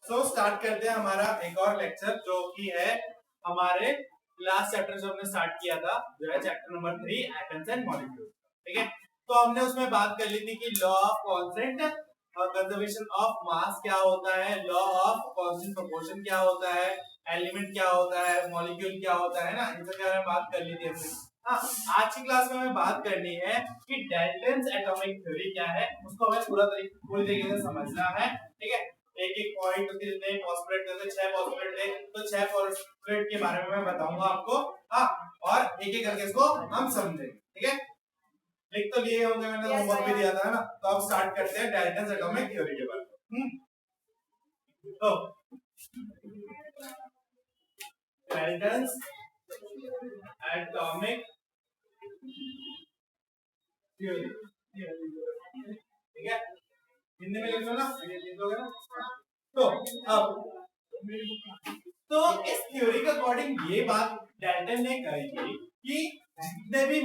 Start करते हैं हमारा एक और लेक्चर जो कि है हमारे लास्ट चैप्टर जो हमने स्टार्ट किया था जो है chapter number 3 atoms and molecules. ठीक है, तो हमने उसमें बात कर ली थी कि law of constant conservation of mass क्या होता है, लॉ ऑफ कांस्टेंट प्रोपोर्शन क्या होता है, एलिमेंट क्या होता है, मॉलिक्यूल क्या होता है ना, इन सब के बारे में बात कर ली थी हमने। हाँ, आज की क्लास में हमें बात करनी है कि डाल्टन्स एटॉमिक थ्योरी क्या है, उसको हमें पूरी तरीके से समझना है। ठीक है, एक एक पॉइंट जितने पॉस्टुलेट थे, 6 पॉस्टुलेट थे, तो 6 पॉस्टुलेट के बारे में मैं बताऊंगा आपको। हाँ, और एक एक करके इसको हम समझेंगे। ठीक है, लिख तो लिए होंगे, मैंने होमवर्क भी दिया था ना। तो अब स्टार्ट करते हैं डाल्टन्स एटॉमिक थ्योरी के बारे में। तो डाल्टन्स एटॉमिक थ्योरी, ठीक है, हिंदी में लिख लो ना, लिख दोगे ना। तो अब तो इस थ्योरी के अकॉर्डिंग ये बात डाल्टन ने कही थी कि जितने भी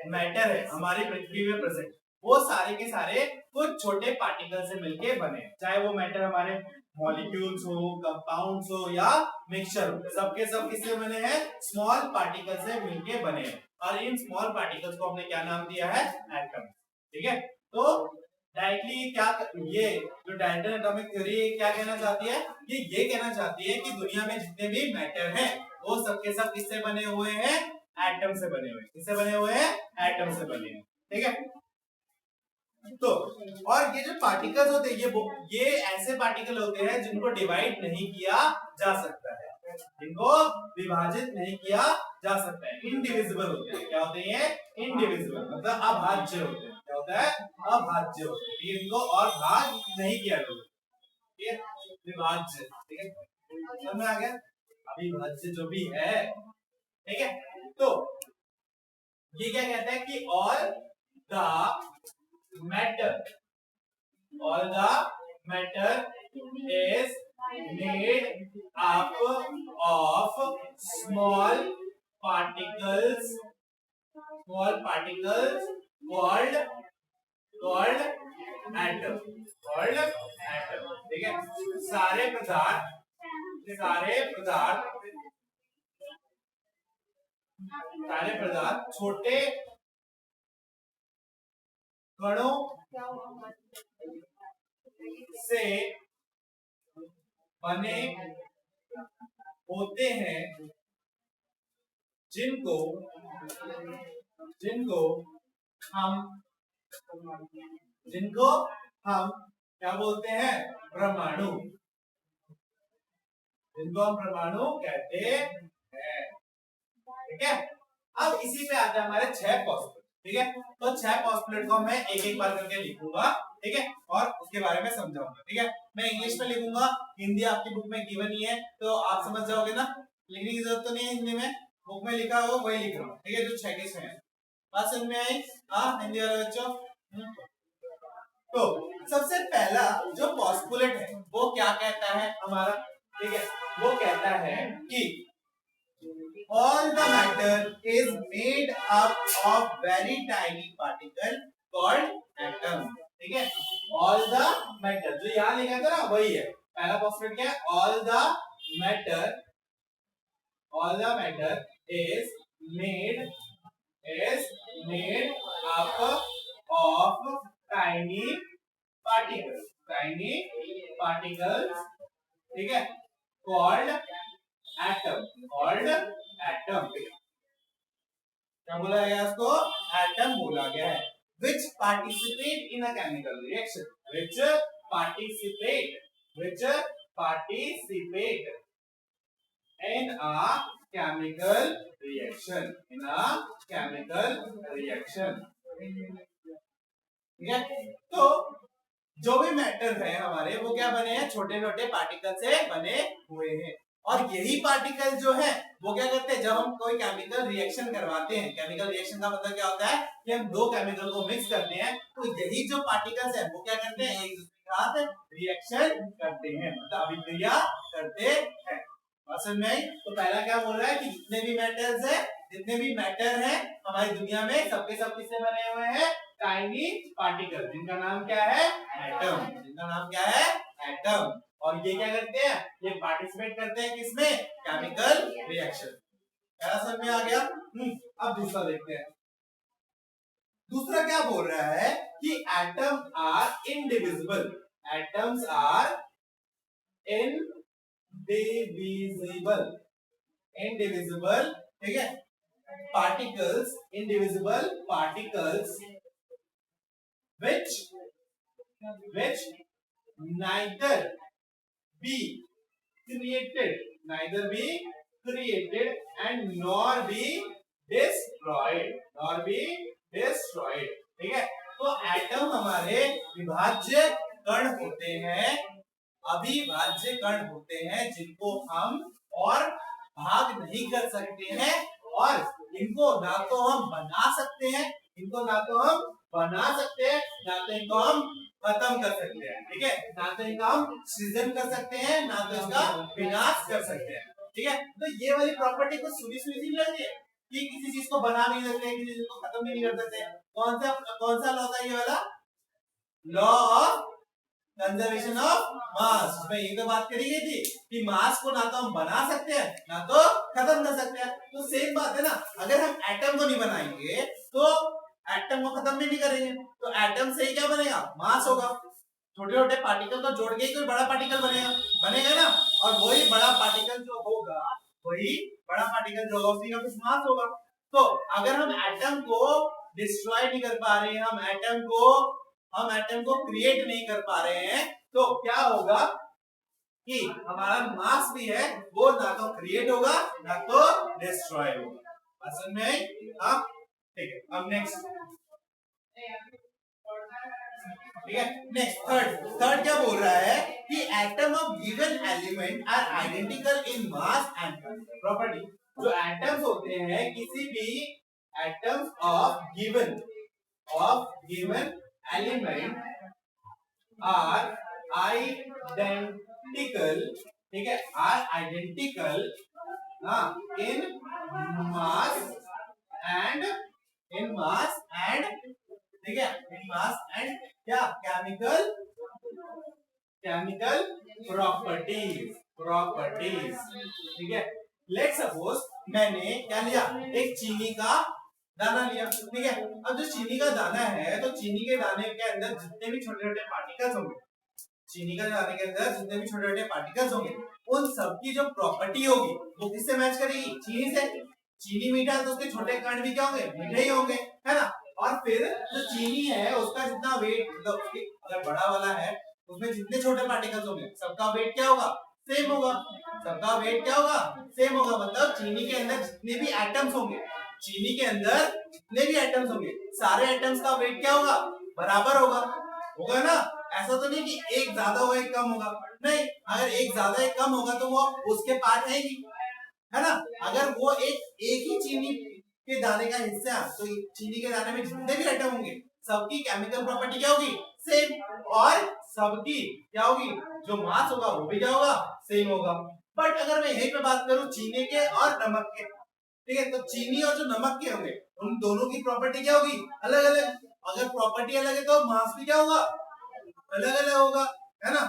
मैटर है हमारी पृथ्वी में प्रेजेंट, वो सारे के सारे कुछ छोटे पार्टिकल से मिलके बने, चाहे वो मैटर हमारे मॉलिक्यूल्स हो, कंपाउंड्स हो या मिक्सचर हो, सबके सब किससे बने हैं, स्मॉल पार्टिकल से मिलके बने हैं। और इन स्मॉल पार्टिकल्स को हमने क्या नाम दिया है, एटम। ठीक है, तो डायरेक्टली क्या ये जो डाल्टन एटॉमिक थ्योरी क्या कहना चाहती है, ये कहना चाहती है कि दुनिया में जितने भी मैटर हैं वो सबके सब किससे बने हुए हैं, एटम से बने हुए हैं। किससे बने हुए हैं, एटम से बने हैं। ठीक है, तो और ये जो पार्टिकल्स होते हैं ये ऐसे पार्टिकल होते हैं जिनको डिवाइड नहीं किया जा सकता है, इनको विभाजित नहीं किया जा सकता है, इनडिविजिबल होते हैं। क्या होते हैं, इनडिविजिबल मतलब अभाज्य होते हैं। क्या होता है, अभाज्य होते हैं, इनको और भाग नहीं किया जा सकता। ठीक है, विभाज्य। ठीक है, समझ में आ गया, अविभाज्य जो भी है। ठीक है, तो ये क्या कहता है कि all the matter is made up of small particles called atom, ठीक है। सारे पदार्थ छोटे कणों से बने होते हैं जिनको हम क्या बोलते हैं, परमाणु। जिनको हम परमाणु कहते हैं। ठीक है, अब इसी पे आते हैं हमारे 6 पोस्टुलेट। ठीक है, तो 6 पोस्टुलेट को मैं एक एक बार करके लिखूंगा। ठीक है, और उसके बारे में समझाऊंगा। ठीक है, मैं इंग्लिश में लिखूंगा, हिंदी आपकी बुक में गिवन ही है तो आप समझ जाओगे ना, लिखने की जरूरत तो नहीं है। हिंदी में बुक में लिखा हो वही लिख रहा हूँ। ठीक है, जो 6 के 6 है। बात समझ में आई? हाँ, हिंदी वाले बच्चों। तो सबसे पहला जो पोस्टुलेट है वो क्या कहता है हमारा, ठीक है, वो कहता है कि all the matter is made up of very tiny particle called atom। ठीक है, all the matter जो यहां लिखा था ना वही है। पहला पोस्टुलेट क्या है, all the matter is made up of tiny particles, ठीक है, called atom। क्या बोला गया उसको, एटम बोला गया है। which participate in a chemical reaction, which participate in a chemical reaction। ठीक है, तो जो भी मैटर है हमारे वो क्या बने हैं, छोटे छोटे पार्टिकल से बने हुए हैं। और यही पार्टिकल जो है वो क्या करते हैं, जब हम कोई केमिकल रिएक्शन करवाते हैं, केमिकल रिएक्शन का मतलब क्या होता है कि हम दो केमिकल को मिक्स करते हैं, तो यही जो पार्टिकल्स है वो क्या करते हैं, एक दूसरे के साथ रिएक्शन करते हैं, मतलब अभिक्रिया करते हैं। समझ में आई? तो पहला क्या बोल रहा है कि जितने भी मैटर है हमारी दुनिया में सबके सब किससे बने हुए हैं, टाइनी पार्टिकल, जिनका नाम क्या है, एटम। एटम। और ये क्या करते हैं, ये पार्टिसिपेट करते हैं किसमें, केमिकल रिएक्शन। क्या समझ में आ गया? अब दूसरा देखते हैं। दूसरा क्या बोल रहा है कि atom are indivisible, atoms are indivisible, indivisible, ठीक है, particles, indivisible particles which neither be created and nor be destroyed, ठीक है। तो एटम हमारे विभाज्य कण होते हैं, अविभाज्य कण होते हैं, जिनको हम और भाग नहीं कर सकते हैं, और इनको ना तो हम बना सकते हैं, ना तो इनको हम खत्म कर सकते हैं, ठीक है, ना तो इनका हम सृजन कर सकते हैं, ना तो इसका विनाश कर सकते हैं, ठीक है। तो ये वाली प्रॉपर्टी कुछ सुनी सी लगती है कि किसी चीज को बना भी नहीं सकते, किसी चीज को खत्म भी नहीं कर सकते। कौन सा लॉ था ये वाला, law of conservation of mass. उसमें ये तो बात करी गई थी कि मास को ना तो हम बना सकते हैं, ना तो खत्म कर सकते हैं। तो सेम बात है ना, अगर हम एटम को नहीं बनाएंगे तो एटम को खत्म भी नहीं करेंगे, तो एटम से ही क्या बनेगा, मास होगा। छोटे छोटे पार्टिकल को जोड़ के ही कोई बड़ा पार्टिकल बनेगा ना, और वही बड़ा पार्टिकल जो होगा, उसी का कुछ मास होगा। तो अगर हम एटम को डिस्ट्रॉय नहीं कर पा रहे हैं, हम एटम को क्रिएट नहीं कर पा रहे हैं, तो क्या होगा कि हमारा मास भी है वो ना तो क्रिएट होगा ना तो डिस्ट्रॉय होगा। समझ में आई? हाँ, ठीक है। अब नेक्स्ट, ठीक है, नेक्स्ट थर्ड क्या बोल रहा है कि atom of given element are identical in mass and property. जो एटम्स होते हैं किसी भी atoms of given element are identical, ठीक है, are identical in mass and ठीक है, इन मास एंड क्या, केमिकल प्रॉपर्टीज, ठीक है। लेट सपोज मैंने क्या लिया, एक चीनी का दाना लिया, ठीक है। अब जो चीनी का दाना है, तो चीनी के दाने के अंदर जितने भी छोटे छोटे पार्टिकल्स होंगे, उन सबकी जो प्रॉपर्टी होगी वो किससे मैच करेगी, चीनी से। चीनी मीठा है तो उसके छोटे कण भी क्या होंगे, मीठे ही होंगे, है ना। और फिर जो चीनी है उसका जितना वेट, मतलब अगर बड़ा वाला है उसमें जितने छोटे पार्टिकल्स होंगे सबका वेट क्या होगा, सेम होगा। मतलब चीनी के अंदर जितने भी एटम्स होंगे, सारे एटम्स का वेट क्या होगा, बराबर होगा ना। ऐसा तो नहीं कि एक ज्यादा होगा एक कम होगा, नहीं। अगर एक ज्यादा एक कम होगा तो वो उसके पार्ट है ही, है ना। अगर वो एक ही चीनी के दाने का हिस्सा, तो चीनी के दाने में जितने भी एटम होंगे सबकी केमिकल प्रॉपर्टी क्या होगी, सेम, और सबकी क्या होगी, जो मास होगा वो भी क्या होगा, सेम होगा। बट अगर मैं यहीं पे बात करूं चीनी के और नमक के, ठीक है, तो चीनी और जो नमक के होंगे उन दोनों की प्रॉपर्टी क्या होगी, अलग अलग। अगर प्रॉपर्टी अलग है तो मास भी क्या होगा, अलग अलग होगा, है ना।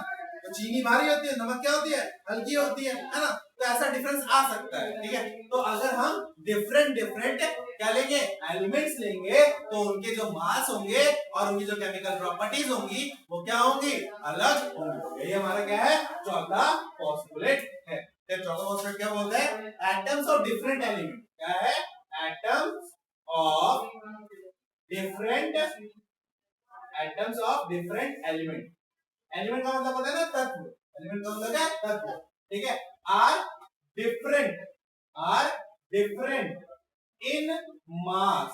तो चीनी भारी होती है, नमक क्या होती है, हल्की होती है ना। तो ऐसा डिफरेंस आ सकता है, ठीक है। तो अगर हम डिफरेंट क्या लेंगे, एलिमेंट्स लेंगे, तो उनके जो मास होंगे और उनकी जो केमिकल प्रॉपर्टीज होंगी वो क्या होंगी, अलग होंगी। ये हमारा क्या है, चौथा पोस्टुलेट है। चौथा पोस्टुलेट क्या बोलते हैं, एटम्स ऑफ डिफरेंट एलिमेंट। क्या है, atoms of different element. Element का मतलब होता है ना तत्व, एलिमेंट का मतलब है तत्व, ठीक है। Are different in mass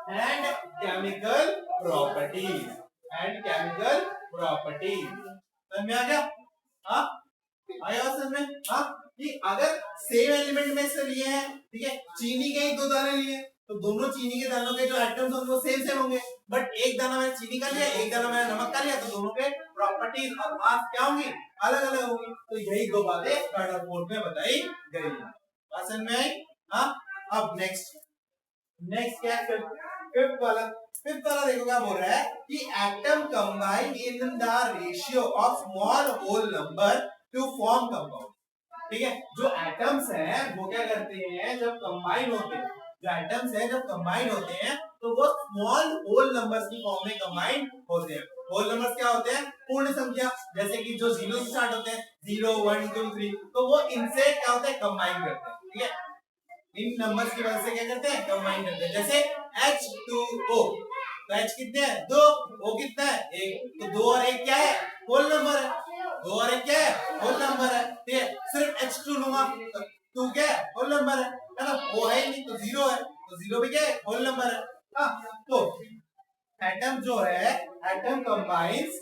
and chemical properties, समझ में आ गया? हाँ, आया समझ में? हाँ, कि अगर सेम एलिमेंट में से लिए हैं, ठीक है, चीनी के ही दो दाने लिए तो दोनों चीनी के दानों के जो एटम्स होंगे वो सेम होंगे। बट एक दाना मैंने चीनी का लिया, एक दाना मैंने नमक का लिया, तो दोनों के प्रॉपर्टीज और मास क्या होंगी, अलग अलग होंगी। तो यही दो बातें थर्ड और फोर्थ में बताई गई है। समझ में आई? हाँ, अब नेक्स्ट क्या है, फिफ्थ वाला, फिफ्थ वाला देखो क्या बोल रहा है कि atom combine in the ratio of small whole number to form compound. ठीक है, जो एटम्स हैं वो क्या करते हैं जब कंबाइन होते हैं, जो एटम्स हैं जब कंबाइन होते हैं तो वो स्मॉल होल नंबर्स की फॉर्म में कंबाइन होते हैं। होल नंबर्स क्या होते हैं? पूर्ण संख्या, जैसे कि जो जीरो से स्टार्ट होते हैं 0 1 2 3, तो वो इनसे क्या होता है कंबाइन करते हैं। ठीक है, इन नंबर्स की वजह से क्या करते हैं कंबाइन करते हैं। जैसे H2O, तो H कितने हैं? 2, O कितना है? 1, तो 2 और 1 क्या है? होल नंबर है। 2 और 1 क्या है? होल नंबर है। ठीक है, सिर्फ H2 लूंगा तो 2 क्या है? होल नंबर है ना? O है ही नहीं तो 0 है, तो 0 भी क्या है? होल नंबर है। हाँ, तो एटम जो है एटम कंबाइंस,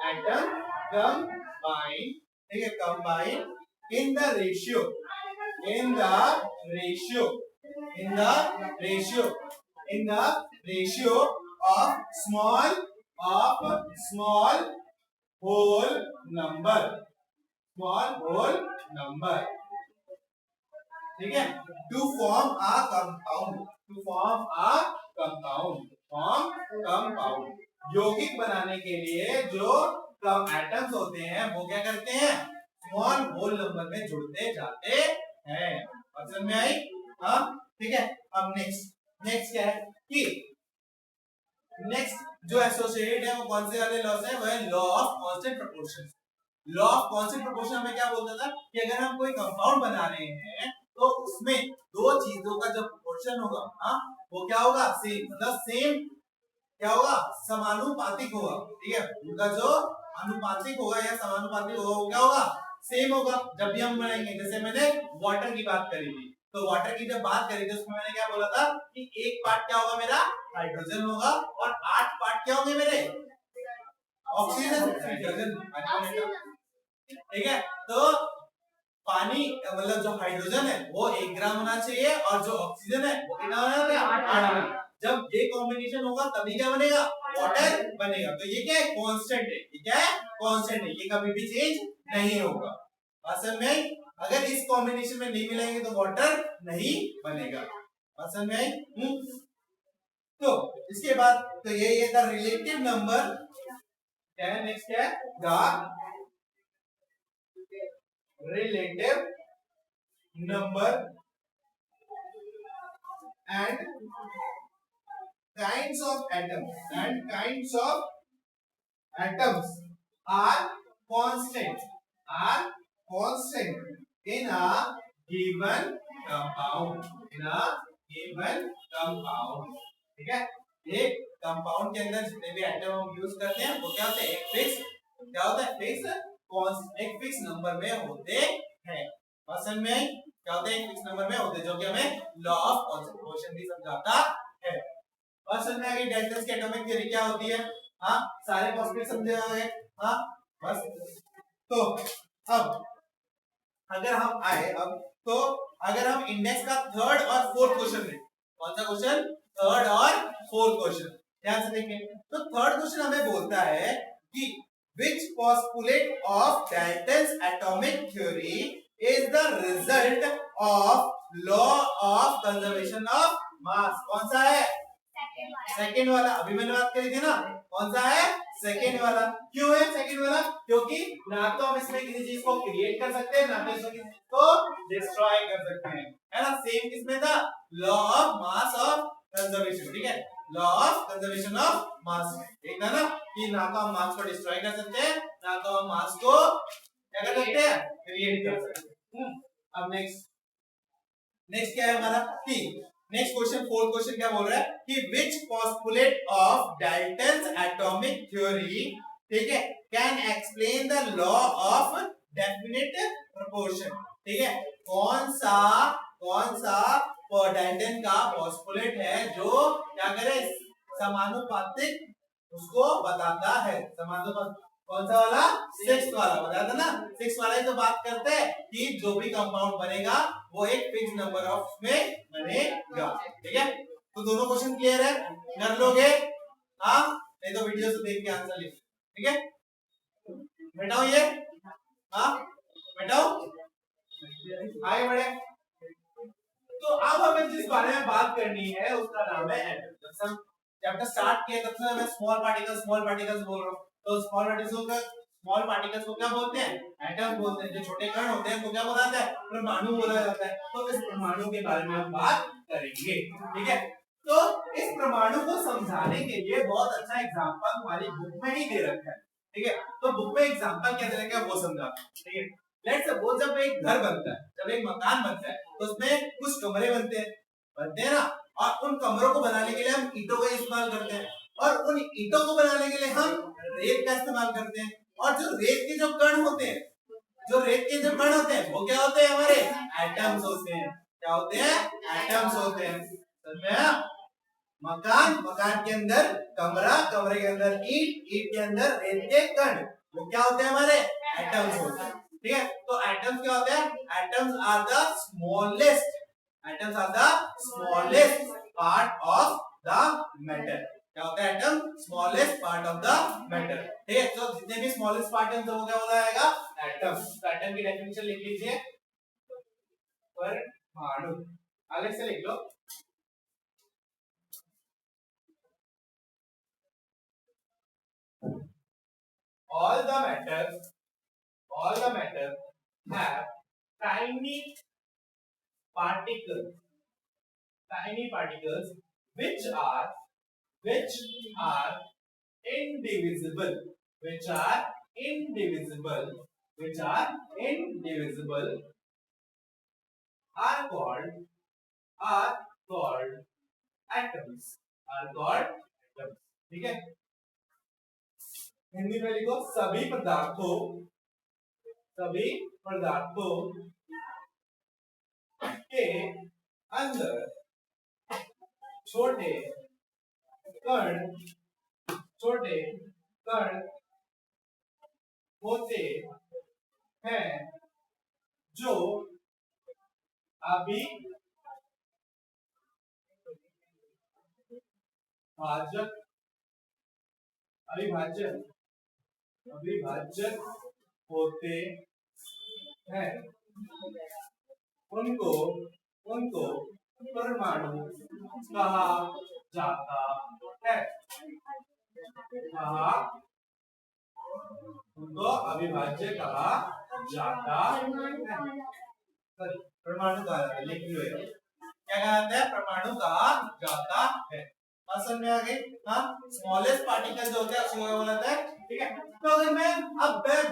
एटम कंबाइन, ठीक है, combine in the ratio, in the ratio, in the ratio, in the ratio of small whole number, small whole number, ठीक है, to form a compound, to form a compound, form compound, यौगिक बनाने के लिए जो atoms होते हैं वो क्या करते हैं? स्मॉल होल नंबर में जुड़ते जाते हैं। समझ में आई? हाँ, ठीक है। अब नेक्स्ट क्या है कि नेक्स्ट जो एसोसिएटेड है वो कौन से वाले लॉ से है? वो है law of constant proportion. Law of constant proportion हमें क्या बोलता था कि अगर हम कोई कंपाउंड बना रहे हैं तो उसमें दो चीजों का जो प्रोपोर्शन होगा, हाँ, वो क्या होगा? सेम, मतलब सेम क्या होगा? समानुपातिक होगा। ठीक है, उनका जो अनुपातिक होगा या समानुपातिक होगा वो क्या होगा? सेम होगा। जब भी हम बनाएंगे, जैसे मैंने वाटर की बात करी थी, तो वाटर की जब बात करी थी उसमें मैंने क्या बोला था कि एक पार्ट क्या होगा मेरा? हाइड्रोजन होगा, और 8 पार्ट क्या होंगे मेरे? Oxygen, hydrogen. ठीक है, तो पानी मतलब जो हाइड्रोजन है वो 1 ग्राम होना चाहिए और जो ऑक्सीजन है वो कितना होना चाहिए? 8 ग्राम। जब ये कॉम्बिनेशन होगा तभी क्या बनेगा? वाटर बनेगा। तो ये क्या है? कांस्टेंट है। ये क्या है? कांस्टेंट है, ये कभी भी चेंज नहीं होगा। असल में अगर इस कॉम्बिनेशन में नहीं मिलेंगे तो वाटर नहीं बनेगा। असल में तो इसके बाद तो ये था रिलेटिव नंबर। क्या है नेक्स्ट? क्या है? The relative number and kinds of atoms are constant in a given compound, ठीक है, एक कंपाउंड के अंदर जितने भी एटम हम यूज करते हैं वो क्या होते हैं? एक फिक्स, क्या होता है? एक फिक्स नंबर में होते हैं। असल में क्या होते हैं? एक फिक्स नंबर में होते हैं, जो कि हमें लॉ ऑफ कांसेप्ट भी समझाता है। असल में आगे डेल्टन्स की एटॉमिक थ्योरी क्या होती है? हाँ, सारे फॉस्फेट समझे होंगे। हाँ, बस। तो अब अगर हम आए तो अगर हम इंडेक्स का थर्ड और फोर्थ क्वेश्चन में, कौन सा क्वेश्चन? थर्ड और फोर्थ क्वेश्चन ध्यान से देखें। तो थर्ड क्वेश्चन हमें बोलता है कि which postulate of Dalton's atomic theory is the result of law of conservation of mass? कौन सा है? सेकेंड वाला। अभी मैंने बात करी थी ना, कौन सा है? सेकेंड वाला। क्यों है सेकेंड वाला? क्योंकि ना तो हम इसमें किसी चीज को क्रिएट कर सकते हैं, ना तो इसमें किसी चीज को डिस्ट्रॉय कर सकते हैं, है ना? सेम किसमें था? Law of mass of conservation. ठीक है, law of conservation of mass में एक था ना कि ना तो हम मास को डिस्ट्रॉय कर सकते हैं, ना तो हम मास को क्या कर सकते हैं? क्रिएट कर सकते हैं। अब नेक्स्ट क्या है हमारा? कि नेक्स्ट क्वेश्चन, फोर्थ क्वेश्चन क्या बोल रहा है कि which postulate of Dalton's atomic theory, ठीक है, can explain the law of definite proportion? ठीक है, कौन सा डाल्टन का पोस्टुलेट है जो क्या करे? समानुपातिक उसको बताता है। समानुपातिक कौन सा वाला? सिक्स्थ वाला। बताया था ना, सिक्स्थ वाला ही तो बात करते हैं कि जो भी कंपाउंड बनेगा वो एक फिक्स नंबर ऑफ में बनेगा। ठीक है, तो दोनों क्वेश्चन क्लियर है? कर लोगे? हाँ, नहीं तो वीडियो से देख के आंसर लिख। ठीक है, बैठाओ ये। हाँ, बैठाओ, आगे बढ़े। तो अब हमें जिस बारे में बात करनी है उसका नाम है एटम। चैप्टर स्टार्ट किया तब से मैं स्मॉल पार्टिकल्स बोल रहा हूँ। तो स्मॉल पार्टिकल्स को क्या बोलते हैं? एटम बोलते हैं। जो छोटे कण होते हैं उनको क्या बोला जाता है? परमाणु बोला जाता है। तो इस परमाणु के बारे में हम बात करेंगे, ठीक है। तो इस परमाणु को समझाने के लिए बहुत अच्छा एग्जांपल हमारी बुक में ही दे रखा है, ठीक है। तो बुक में एग्जांपल क्या दे रखा है वो समझा, ठीक है। लेट्स सपोज जब एक घर बनता है, जब एक मकान बनता है तो उसमें कुछ कमरे बनते हैं ना, और उन कमरों को बनाने के लिए हम ईंटों का इस्तेमाल करते हैं, और उन ईंटों को बनाने के लिए हम रेत का इस्तेमाल करते हैं। और जो रेत के जो कण होते हैं, वो क्या होते हैं? हमारे एटम्स होते हैं। क्या होते हैं? एटम्स होते हैं। समझ में आया? मकान के अंदर कमरे के अंदर ईंट के अंदर रेत के कण, वो क्या होते हैं? हमारे एटम्स होते हैं, ठीक है। तो एटम्स क्या होते हैं? Atoms are the smallest part of the matter. क्या होता है? Atom smallest part of the matter, ठीक है। तो जितने भी स्मॉलेस्ट पार्ट है वो क्या बोला जाएगा? एटम। तो एटम की डेफिनेशन लिख लीजिए, परमाणु अलग से लिख लो। all the matter have tiny particles, which are indivisible, which are indivisible, are called atoms, ठीक है। हिंदी में लिखो, सभी पदार्थों के अंदर छोटे कण होते हैं जो अविभाज्य होते हैं, उनको परमाणु कहा जाता है। उनको अविभाज्य कहा जाता है। परमाणु कहा जाता है, लिख लो। क्या कहा जाता है? परमाणु कहा जाता है। समझ में आ गई? हाँ, स्मॉलेस्ट पार्टिकल जो होता है उसको क्या बोला जाता है, ठीक है। तो अगर मैं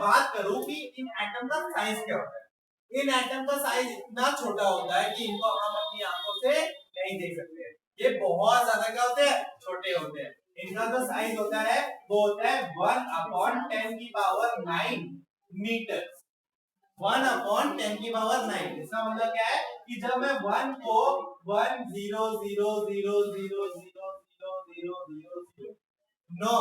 बात करूं कि इन एटम का साइज क्या होता है, इन एटम का साइज इतना छोटा होता है कि इनको हम अपनी आंखों से नहीं देख सकते। ये बहुत ज्यादा क्या होते हैं? छोटे होते हैं। इनका जो साइज होता है वो होता है 1/10⁹ मीटर। 1/10⁹ इसका मतलब क्या है कि जब मैं 1 को 1 0 0 0 0 0 0 0 9,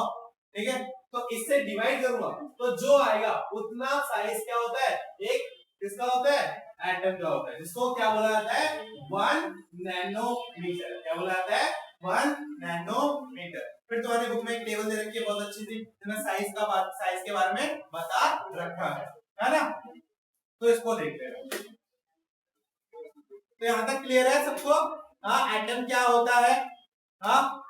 ठीक है, तो इससे डिवाइड करूंगा तो जो आएगा उतना साइज क्या होता है? एक किसका होता है? एटम का होता है, जिसको क्या बोला जाता है? 1 नैनोमीटर। क्या बोला जाता है? 1 नैनोमीटर। फिर तुम्हारी बुक में एक टेबल दे रखी है बहुत अच्छी सी, जिसमें साइज के बारे में बता रखा है ना। तो इसको देखते हैं। तो यहां तक क्लियर है सबको? हाँ, एटम क्या होता है? हाँ,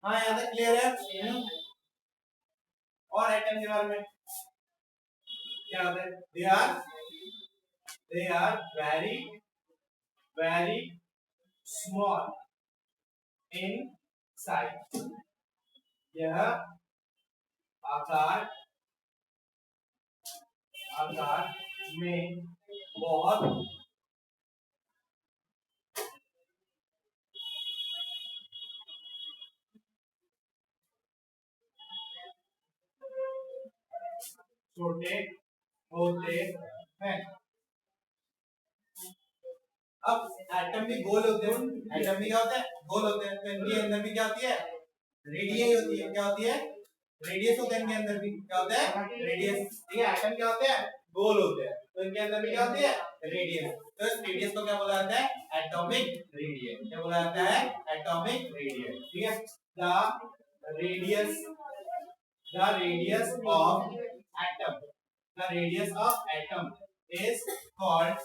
हाँ, यहाँ तक क्लियर है। और एटम के बारे में क्या होता है? They are very very small in size. यह आकार में बहुत छोटे होते हैं। अब एटम भी गोल होते हैं, एटम भी क्या होते हैं, गोल होते हैं, तो इनके अंदर भी क्या होती है, रेडियस होती है। क्या होती है, रेडियस होता है इनके अंदर भी। क्या होता है, रेडियस। ठीक है, एटम क्या होते हैं, गोल होते हैं, तो इनके अंदर भी क्या होती है, रेडियस। तो इस रेडियस को क्या बोला जाता है, एटॉमिक रेडियस। क्या बोला जाता है, एटॉमिक रेडियस। ठीक है, the radius, the radius of atom, the radius of atom is called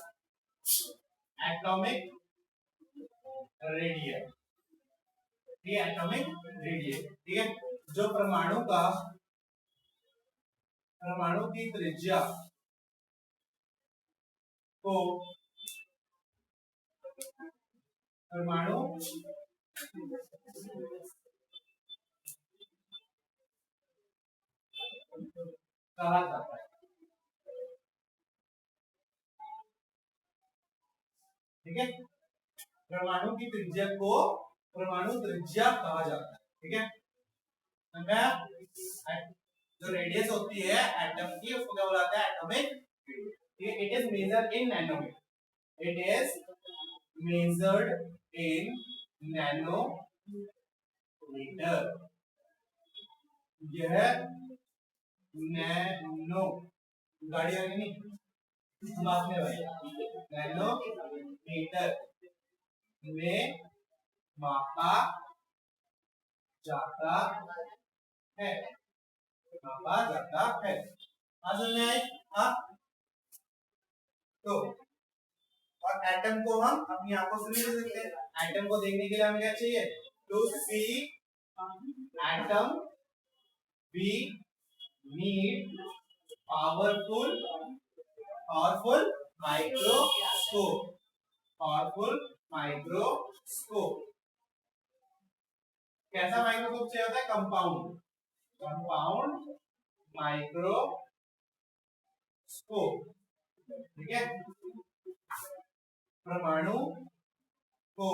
atomic radius. ठीक है, एटॉमिक रेडियस। ठीक है, जो परमाणु का, परमाणु की त्रिज्या को, परमाणु कहा जाता है। ठीक है, परमाणु की त्रिज्या को परमाणु त्रिज्या कहा जाता है। ठीक है, जो रेडियस होती है एटम की उसको क्या बुलाते हैं, एटॉमिक रेडियस। ठीक है, it is measured in nanometre, it is measured in nanometre. यह नैनो, गाड़ी आ गई नहीं बाद में भाई, नैनोमीटर में मापा जाता है, मापा जाता है। समझ में आए? हाँ, तो और एटम को हम अपनी आंखों से नहीं देख सकते, एटम को देखने के लिए हमें क्या चाहिए, to see atom we need powerful, powerful microscope, powerful microscope. कैसा माइक्रोस्कोप चाहिए होता है, कंपाउंड, कंपाउंड माइक्रोस्कोप। ठीक है, परमाणु को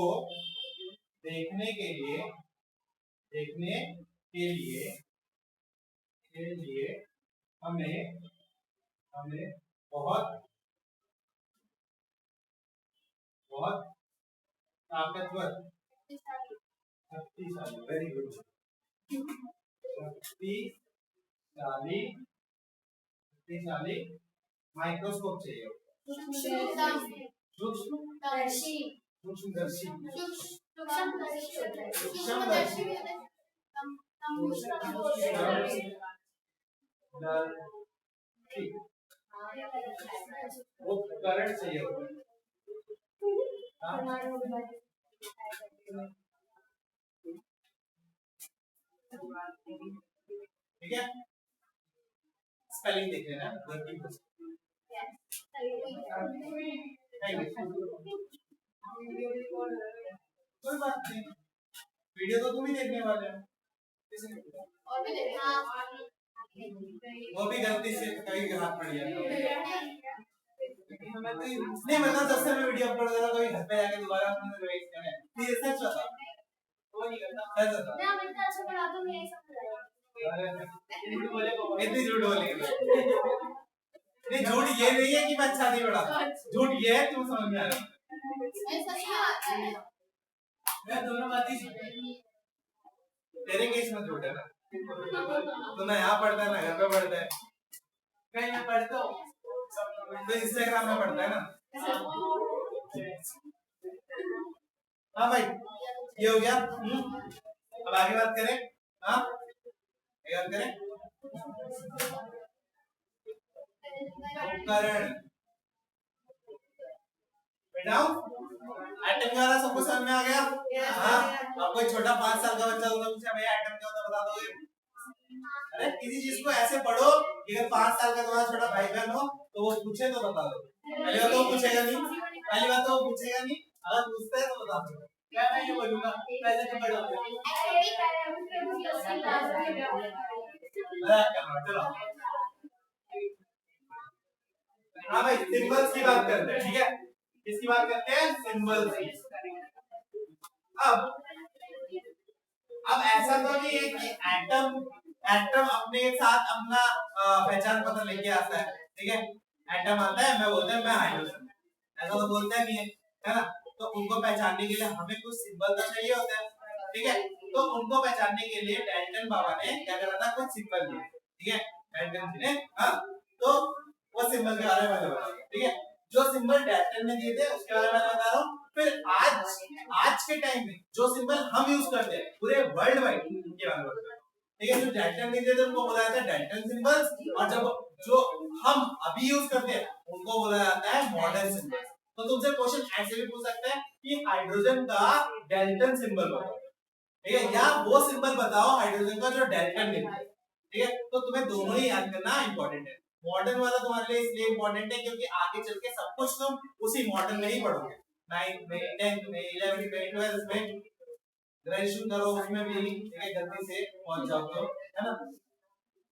देखने के लिए, देखने के लिए, के लिए हमें, हमें बहुत बहुत ताकतवर, शक्तिशाली, वेरी गुड, शक्तिशाली, शक्तिशाली माइक्रोस्कोप चाहिए, सूक्ष्मदर्शी, सूक्ष्मदर्शी, सूक्ष्मदर्शी, उपकरण चाहिए होगा। ठीक है, स्पेलिंग देख लेना, गलती हो कोई बात नहीं, वीडियो तो तुम ही देखने वाले हो, वो भी गलती से कहीं हाथ पड़ गया नहीं, मतलब जब से मैं वीडियो अपलोड कर रहा था, घर पे जाके दोबारा अपने रिवाइज करना है, ये सच बता, वो नहीं करता, सच बता, मैं इतना अच्छा पढ़ाता हूं, यही समझ आएगा, इतनी झूठ बोलेंगे नहीं, झूठ ये नहीं है कि मैं अच्छा नहीं पढ़ाता, झूठ ये है तुम समझ में आ रहा है, मैं दोनों बात ही, तेरे केस में झूठ है ना, तो ना यहाँ पढ़ता है ना घर पे पढ़ता है, कहीं मैं पढ़ता हूँ तो इंस्टाग्राम में पढ़ता है ना। हाँ भाई, ये हो गया। अब आगे बात करें, हाँ बात करें, उपकरण, एटम वाला सबको समझ में आ गया? हाँ, अब कोई छोटा 5 साल का बच्चा होगा पूछे भैया एटम क्या होता है बता दोगे? अरे किसी चीज को ऐसे पढ़ो कि अगर 5 साल का तुम्हारा छोटा भाई बहन हो तो वो पूछे तो बता दो। पहली बात तो वो पूछेगा नहीं, पहली बात तो वो पूछेगा नहीं, अगर पूछता है तो बता दो। क्या मैं ये बोलूंगा पहले तो बड़े होते चलो। हाँ भाई, सिंबल्स की बात करते हैं, ठीक है, किसकी बात करते हैं, सिंबल्स की। अब ऐसा तो नहीं है कि एटम, एटम अपने साथ अपना पहचान पत्र लेके आता है, ठीक है, एटम आता है मैं बोलता है मैं हाइड्रोजन, ऐसा तो बोलता नहीं है, है ना। तो उनको पहचानने के लिए हमें कुछ सिंबल तो चाहिए होता है, ठीक है। तो उनको पहचानने के लिए डाल्टन बाबा ने क्या करा था, कुछ सिंबल दिए, ठीक है, डाल्टन जी ने। हाँ, तो वो सिंबल के बारे में बताओ, ठीक है। जो सिंबल डाल्टन ने दिए थे उसके बारे में बता रहा हूँ। फिर आज के टाइम में जो सिंबल हम यूज करते हैं पूरे वर्ल्ड वाइड के बारे में बताओ, ठीक है। जो डाल्टन ने दिए थे उनको बोला जाता है डाल्टन सिंबल्स, और जब जो हम अभी यूज करते हैं उनको बोला जाता है मॉडर्न सिंबल्स। तो तुमसे क्वेश्चन ऐसे भी पूछ सकते हैं कि हाइड्रोजन का डाल्टन सिंबल बताओ, ठीक है, या वो सिंबल बताओ हाइड्रोजन का जो डाल्टन ने दिया, ठीक है। तो तुम्हें दोनों ही याद करना इंपॉर्टेंट है। मॉडर्न वाला तुम्हारे लिए इसलिए इंपॉर्टेंट है क्योंकि आगे चल के सब कुछ तुम उसी मॉडर्न में ही पढ़ोगे, 9th में, 10th में, 11th में, 12th में, ग्रेजुएशन करो उसमें भी, ठीक है, गलती से पहुंच जाओ तो, है ना।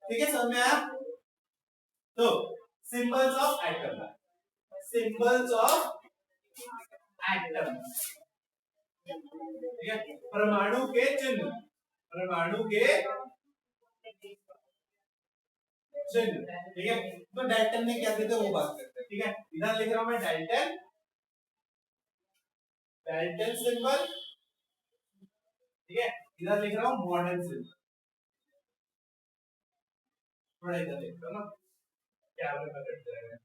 ठीक है, समझ में आया। तो symbols of atom, symbols of atom, ठीक है, परमाणु के चिन्ह, परमाणु के चिन्ह, ठीक है। तो डाल्टन ने क्या दिया था वो बात करते हैं, ठीक है। इधर लिख रहा हूं मैं डाल्टन, डाल्टन सिंबल, ठीक है। इधर लिख रहा हूं मॉडर्न सिंबल, थोड़ा इधर देख लो ना क्या बता करते हैं।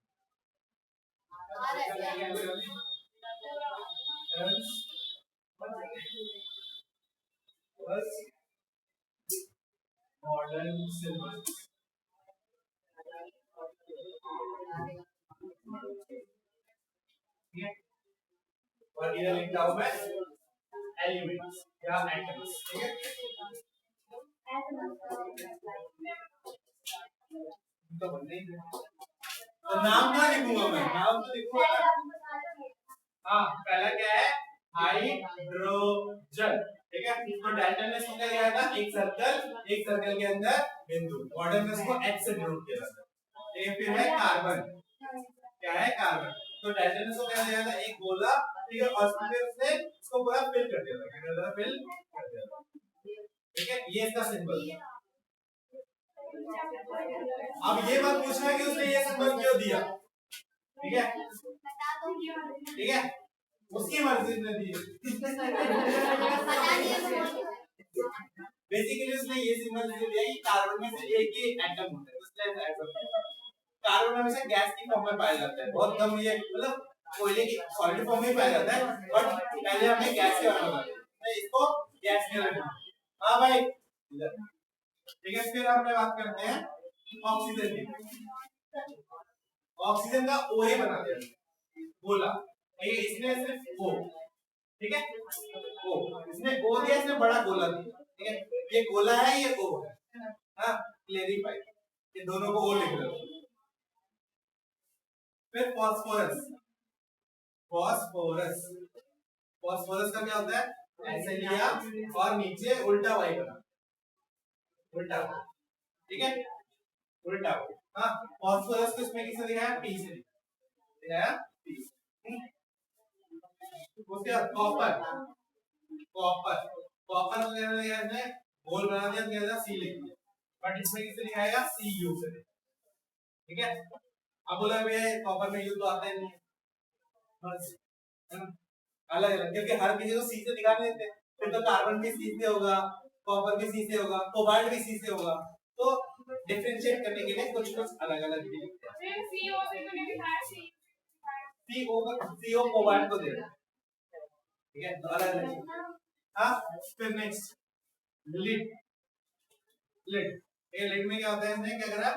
मॉडर्न सिंबल, ठीक है। और इधर लिखता हूं मैं एलिमेंट्स या एटम्स, ठीक है। तो बनने तो नाम क्या लिखूंगा मैं, नाम तो लिखूंगा। हाँ, पहला क्या है, हाइड्रोजन, ठीक है। तो डाल्टन ने इसको क्या दिया था, एक सर्कल के अंदर बिंदु, मॉडर्न में इसको एक्स से डिनोट किया जाता है। एक फिर है कार्बन, क्या है कार्बन। तो डाल्टन ने इसको क्या दिया था, एक गोला, ठीक है, और फिर उसने इसको पूरा फिल कर दिया था, क्या कर दिया था, फिल कर दिया था, ठीक है। ये इसका सिंबल था। अब ये मत पूछना कि उसने ये सिंबल क्यों दिया, ठीक है, ठीक है, उसकी मर्जी ने दी। बेसिकली उसने ये सिंबल दिया कि कार्बन में से एक ही एटम होता है, उसने कार्बन हमेशा गैस की फॉर्म में पाया जाता है, बहुत कम ये मतलब कोयले की सॉलिड फॉर्म में पाया जाता है, बट पहले हमने गैस के बारे में बताया, तो इसको गैस के रखना। हाँ भाई, ठीक है। फिर हम बात करते हैं ऑक्सीजन की। ऑक्सीजन का ओ ही बनाते हैं गोला, ठीक है, इसने सिर्फ ओ, ठीक है, ओ, इसने ओ दिया, इसने बड़ा गोला दिया, ठीक है। ये गोला है, ये ओ है, हाँ, क्लेरिफाई, ये दोनों को ओ लिख लो। फिर फास्फोरस, फास्फोरस, फास्फोरस का क्या होता है, ऐसे लिया और नीचे उल्टा वाई बना, उल्टा, ठीक है, उल्टा। हाँ, फास्फोरस को इसमें किसने दिखाया, पी से दिखाया, पी। उसके बाद कॉपर, कॉपर, कॉपर ने गोल बना दिया, क्या सी लिख दिया, बट इसमें किससे लिखाएगा, सी यू से, ठीक है। अब बोला भैया कॉपर में यू तो आता ही नहीं है ना, अलग अलग, क्योंकि हर किसी को सी से दिखा नहीं देते, फिर तो कार्बन भी सी से होगा, कॉपर भी सी से होगा, कोबाल्ट भी सी से होगा, तो डिफरेंशिएट करने के लिए कुछ कुछ अलग अलग भी लिखते हैं। सीओ कोबाल्ट को दे रहे हैं, ठीक है, तो अलग अलग। हाँ, फिर नेक्स्ट लिड, लिड, ये लिड में क्या होता है, इसने क्या करा,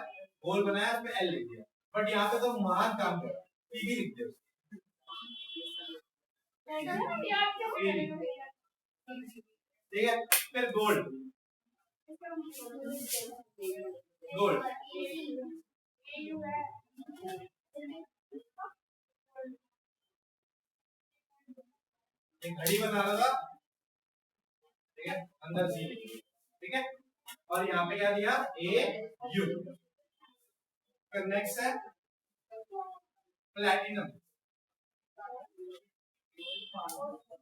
गोल बनाया, उस पे एल लिख दिया, बट यहाँ पे तो महान काम कर पी भी लिख दिया, ठीक है। फिर गोल्ड, गोल्ड, एक घड़ी बना रहा था, ठीक है, अंदर जी, ठीक है, और यहाँ पे क्या दिया, ए यू। फिर नेक्स्ट है प्लैटिनम,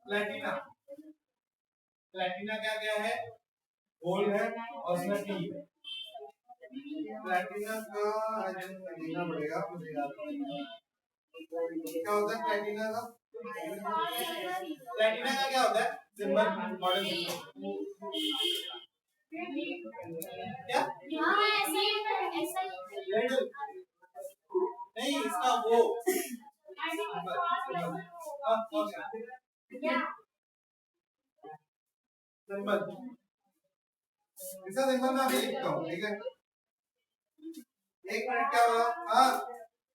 प्लैटिना, प्लैटिना क्या क्या है, गोल्ड है और इसमें टी है। प्लैटिना का देखना पड़ेगा मुझे, याद क्या होता है प्लैटिना का, प्लेटिना का क्या होता है सिंबल मॉडल क्या नहीं इसका वो सिंबल इसका सिंबल मैं अभी लिखता हूँ ठीक है एक मिनट क्या हुआ हाँ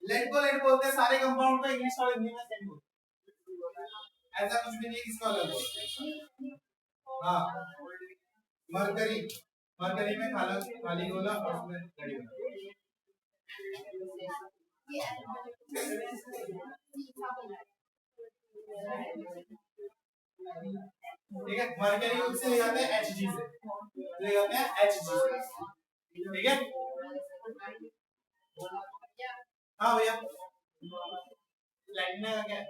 लेट बोलते हैं सारे कंपाउंड को इंग्लिश और हिंदी में सेम बोलते हैं ऐसा कुछ भी नहीं किसका अलग बोलते हाँ मरकरी मरकरी में खाली गोला और उसमें घड़ी ठीक है मरकरी उससे ले जाते हैं Hg से ले जाते हैं Hg से ठीक है हाँ भैया प्लेटिना का क्या है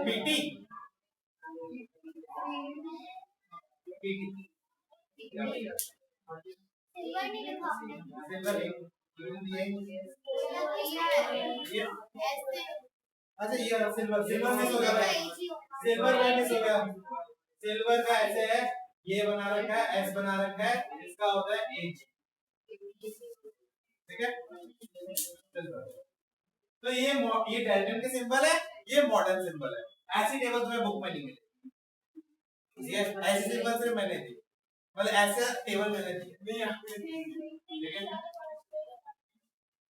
पीटी पीटी सिल्वर अच्छा ये सिल्वर सिल्वर मिस हो गया सिल्वर में मिस हो गया सिल्वर का ऐसे है ये बना रखा है एस बना रखा है इसका होता है एच ठीक है तो ये डेल्टन के सिंबल है ये मॉडर्न सिंबल है ऐसी टेबल तुम्हें बुक में नहीं मिलेगी ये ऐसी सिंबल सिर्फ मैंने दी मतलब ऐसा टेबल मैंने दी ठीक है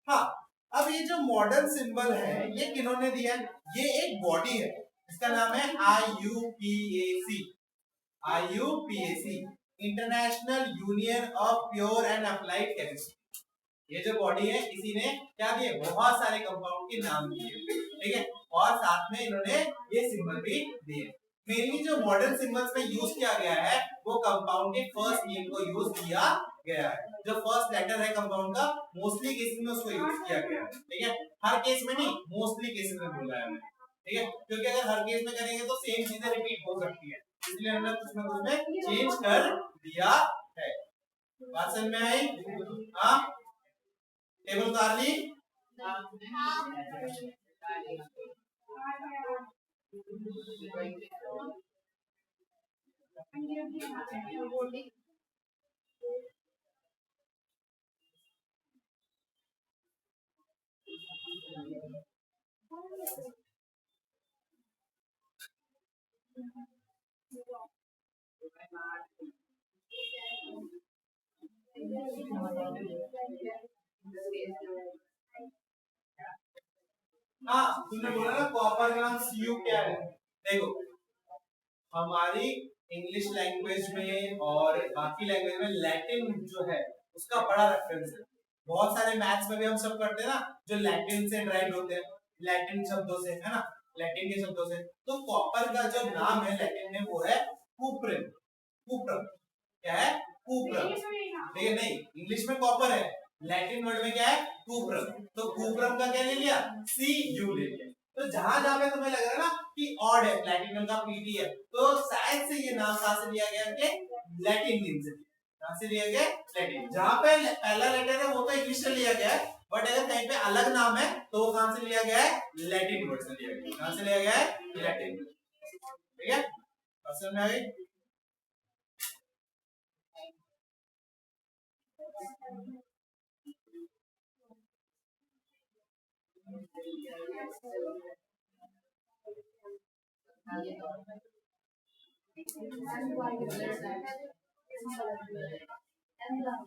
हाँ अब ये जो मॉडर्न सिंबल है ये किन्होंने दिया ये एक बॉडी है इसका नाम है IUPAC international union of pure and applied chemistry ये जो बॉडी है इसी ने क्या दिए बहुत सारे कंपाउंड के नाम दिए ठीक है और साथ में इन्होंने ये सिंबल भी दिए मेनली जो मॉडर्न सिंबल्स में यूज किया गया है वो कंपाउंड के फर्स्ट नेम को यूज किया गया है जो फर्स्ट लेटर है कंपाउंड का मोस्टली केसेस में उसको यूज किया गया है ठीक है हर केस में नहीं मोस्टली केसेस में बोला है ठीक है क्योंकि अगर हर केस में करेंगे तो सेम चीजें रिपीट हो सकती है इसलिए हमने कुछ ना कुछ में चेंज कर दिया है बात समझ में आई हाँ टेबल उतार ली हाँ तुमने बोला ना कॉपर ग्राम Cu क्या है देखो हमारी इंग्लिश लैंग्वेज में और बाकी लैंग्वेज में लैटिन जो है उसका बड़ा रेफरेंस है बहुत सारे मैथ्स में भी हम सब करते हैं ना जो लैटिन से ड्राइव होते हैं लैटिन शब्दों से है ना लैटिन के शब्दों से तो कॉपर का जो नाम है लैटिन में वो है कुप्रम कुप्रम क्या है कुप्रम देखिए नहीं इंग्लिश में कॉपर है लैटिन वर्ड में क्या है कुप्रम तो कुप्रम का क्या ले लिया Cu ले लिया तो जहां पे तुम्हें लग रहा है ना कि ऑड है प्लैटिनम का Pt है तो शायद से ये नाम कहां से लिया गया है लैटिन नेम से कहां से लिया गया लैटिन जहां पे पहला लेटर है वो तो इंग्लिश से लिया गया है बट अगर कहीं पे अलग नाम है तो वो कहां से लिया गया है लैटिन वर्ड से लिया गया कहां से लिया गया है लैटिन ठीक है समझ में आ गई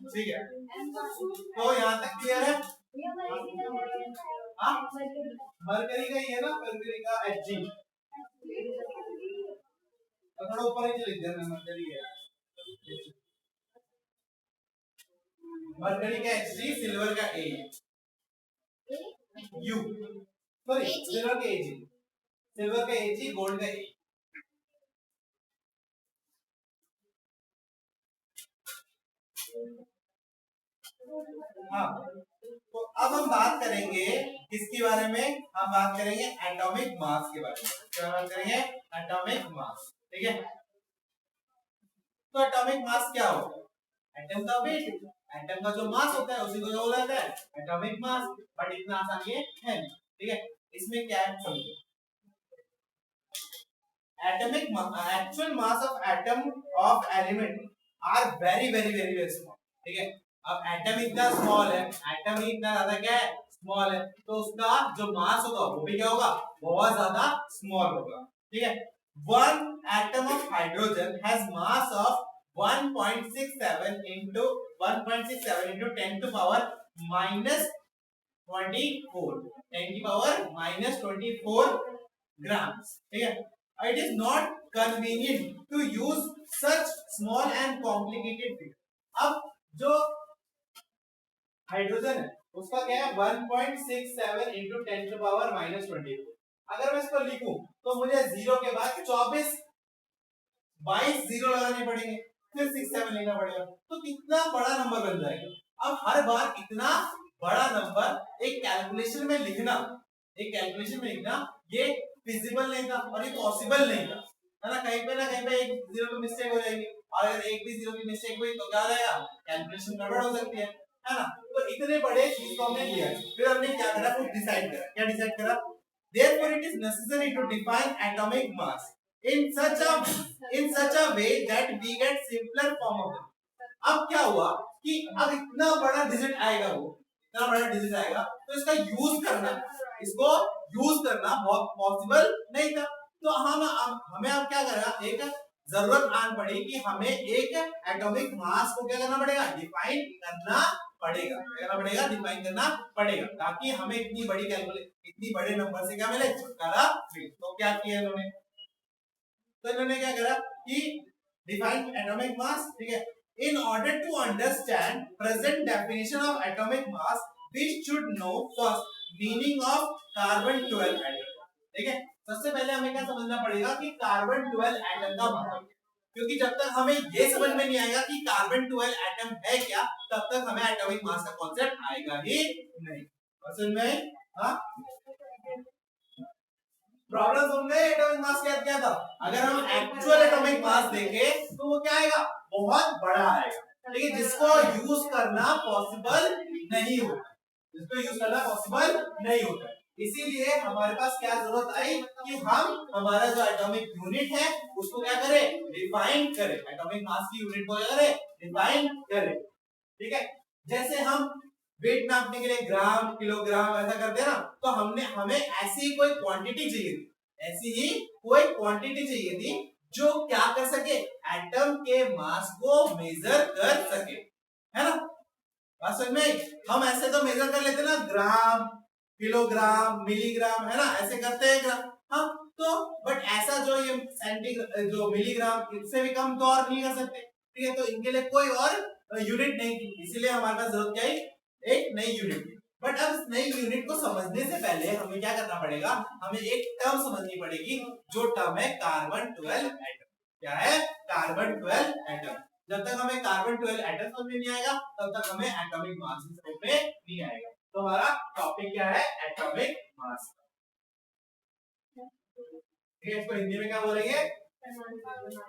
ठीक है तो यहाँ तक क्लियर है मरकरी का ही है ना मरकरी का Hg थोड़ा ऊपर ही लिख देना मरकरी है मरकरी का Hg सिल्वर का A U सॉरी सिल्वर का Ag सिल्वर का Ag गोल्ड का A हाँ तो अब हम बात करेंगे किसके बारे में हम बात करेंगे एटॉमिक मास के बारे में क्या बात करेंगे एटॉमिक मास ठीक है तो एटॉमिक मास क्या होगा एटम का वेट एटम का जो मास होता है उसी को क्या बोला जाता है, एटॉमिक मास। बट इतना आसान ये है नहीं, ठीक है। इसमें क्या है समझो, atomic actual mass of atom of element are very very very very small, ठीक है। अब एटम इतना स्मॉल है, एटम ही इतना ज्यादा क्या है, स्मॉल है, तो उसका जो मास होगा वो भी क्या होगा, बहुत ज्यादा स्मॉल होगा, ठीक है। One atom of hydrogen has mass of 1.67 into 1.67 into 10 to power minus 24, 10 की पावर minus 24 grams, ठीक है। It is not convenient to use such small and complicated figure. अब जो हाइड्रोजन है उसका क्या है 1.67 into 10 to power minus 24। अगर मैं इसको लिखूं तो मुझे जीरो के बाद 22 जीरो लगाने पड़ेंगे, फिर 67 लेना पड़ेगा, तो कितना बड़ा नंबर बन जाएगा। अब हर बार इतना बड़ा नंबर एक कैलकुलेशन में लिखना, ये फिजिबल नहीं था और ये पॉसिबल नहीं था, है ना। कहीं पे एक जीरो की मिस्टेक हो जाएगी, और अगर एक भी जीरो की मिस्टेक हुई तो क्या हो जाएगा, कैलकुलेशन गड़बड़ हो सकती है ना। तो इतने बड़े चीज को हमने लिया, फिर हमने क्या करा, कुछ डिसाइड करा। क्या डिसाइड करा, therefore it is necessary to define atomic mass in such a way that we get simpler form of it। अब क्या हुआ कि अब इतना बड़ा डिजिट आएगा, तो इसका इसको यूज करना बहुत पॉसिबल नहीं था। तो हमें अब क्या करना, एक जरूरत आन पड़ी कि हमें एक एटॉमिक मास को क्या करना पड़ेगा, डिफाइन करना पड़ेगा, ताकि हमें इतनी बड़े नंबर से क्या मिले, छुटकारा मिले। तो क्या किया इन्होंने, क्या करा कि डिफाइन एटॉमिक मास, ठीक है। In order to understand present definition of atomic mass, we should know first meaning of carbon 12 atom, ठीक है। सबसे पहले हमें क्या समझना पड़ेगा कि कार्बन 12 एटम का मतलब, क्योंकि जब तक हमें ये समझ में नहीं आएगा कि कार्बन 12 एटम है क्या, तब तक हमें एटॉमिक मास का कॉन्सेप्ट आएगा ही नहीं। समझ में, हाँ। प्रॉब्लम समझ गए, एटॉमिक मास क्या था। अगर हम एक्चुअल एटॉमिक मास देखें तो वो क्या आएगा, बहुत बड़ा आएगा, ठीक है, जिसको यूज करना पॉसिबल नहीं होता, इसीलिए हमारे पास क्या जरूरत आई कि हम हमारा जो एटॉमिक यूनिट है उसको क्या करें, डिफाइन करें, एटॉमिक मास की यूनिट को क्या करें, डिफाइन करें, ठीक है। जैसे हम वेट नापने के लिए ग्राम, किलोग्राम ऐसा करते हैं ना, तो हमें ऐसी कोई क्वांटिटी चाहिए थी जो क्या कर सके, एटम के मास को मेजर कर सके, है ना। बात समझ में, हम ऐसे तो मेजर कर लेते ना, ग्राम, किलोग्राम, मिलीग्राम, है ना, ऐसे करते हैं ग्राम, हाँ। तो बट ऐसा जो ये सेंटीग्राम, जो मिलीग्राम, इससे भी कम तो और नहीं कर सकते, ठीक है। तो इनके लिए कोई और यूनिट नहीं थी, इसीलिए हमारे पास जरूरत क्या है, एक नई यूनिट। बट अब इस नई यूनिट को समझने से पहले हमें क्या करना पड़ेगा, हमें एक टर्म समझनी पड़ेगी, जो टर्म है कार्बन 12 एटम। क्या है, कार्बन 12 एटम। जब तक हमें कार्बन 12 एटम समझ में नहीं आएगा, तब तक हमें एटॉमिक मास समझ में नहीं आएगा। तो हमारा टॉपिक क्या है, एटॉमिक मास। इसको हिंदी में क्या बोलेंगे,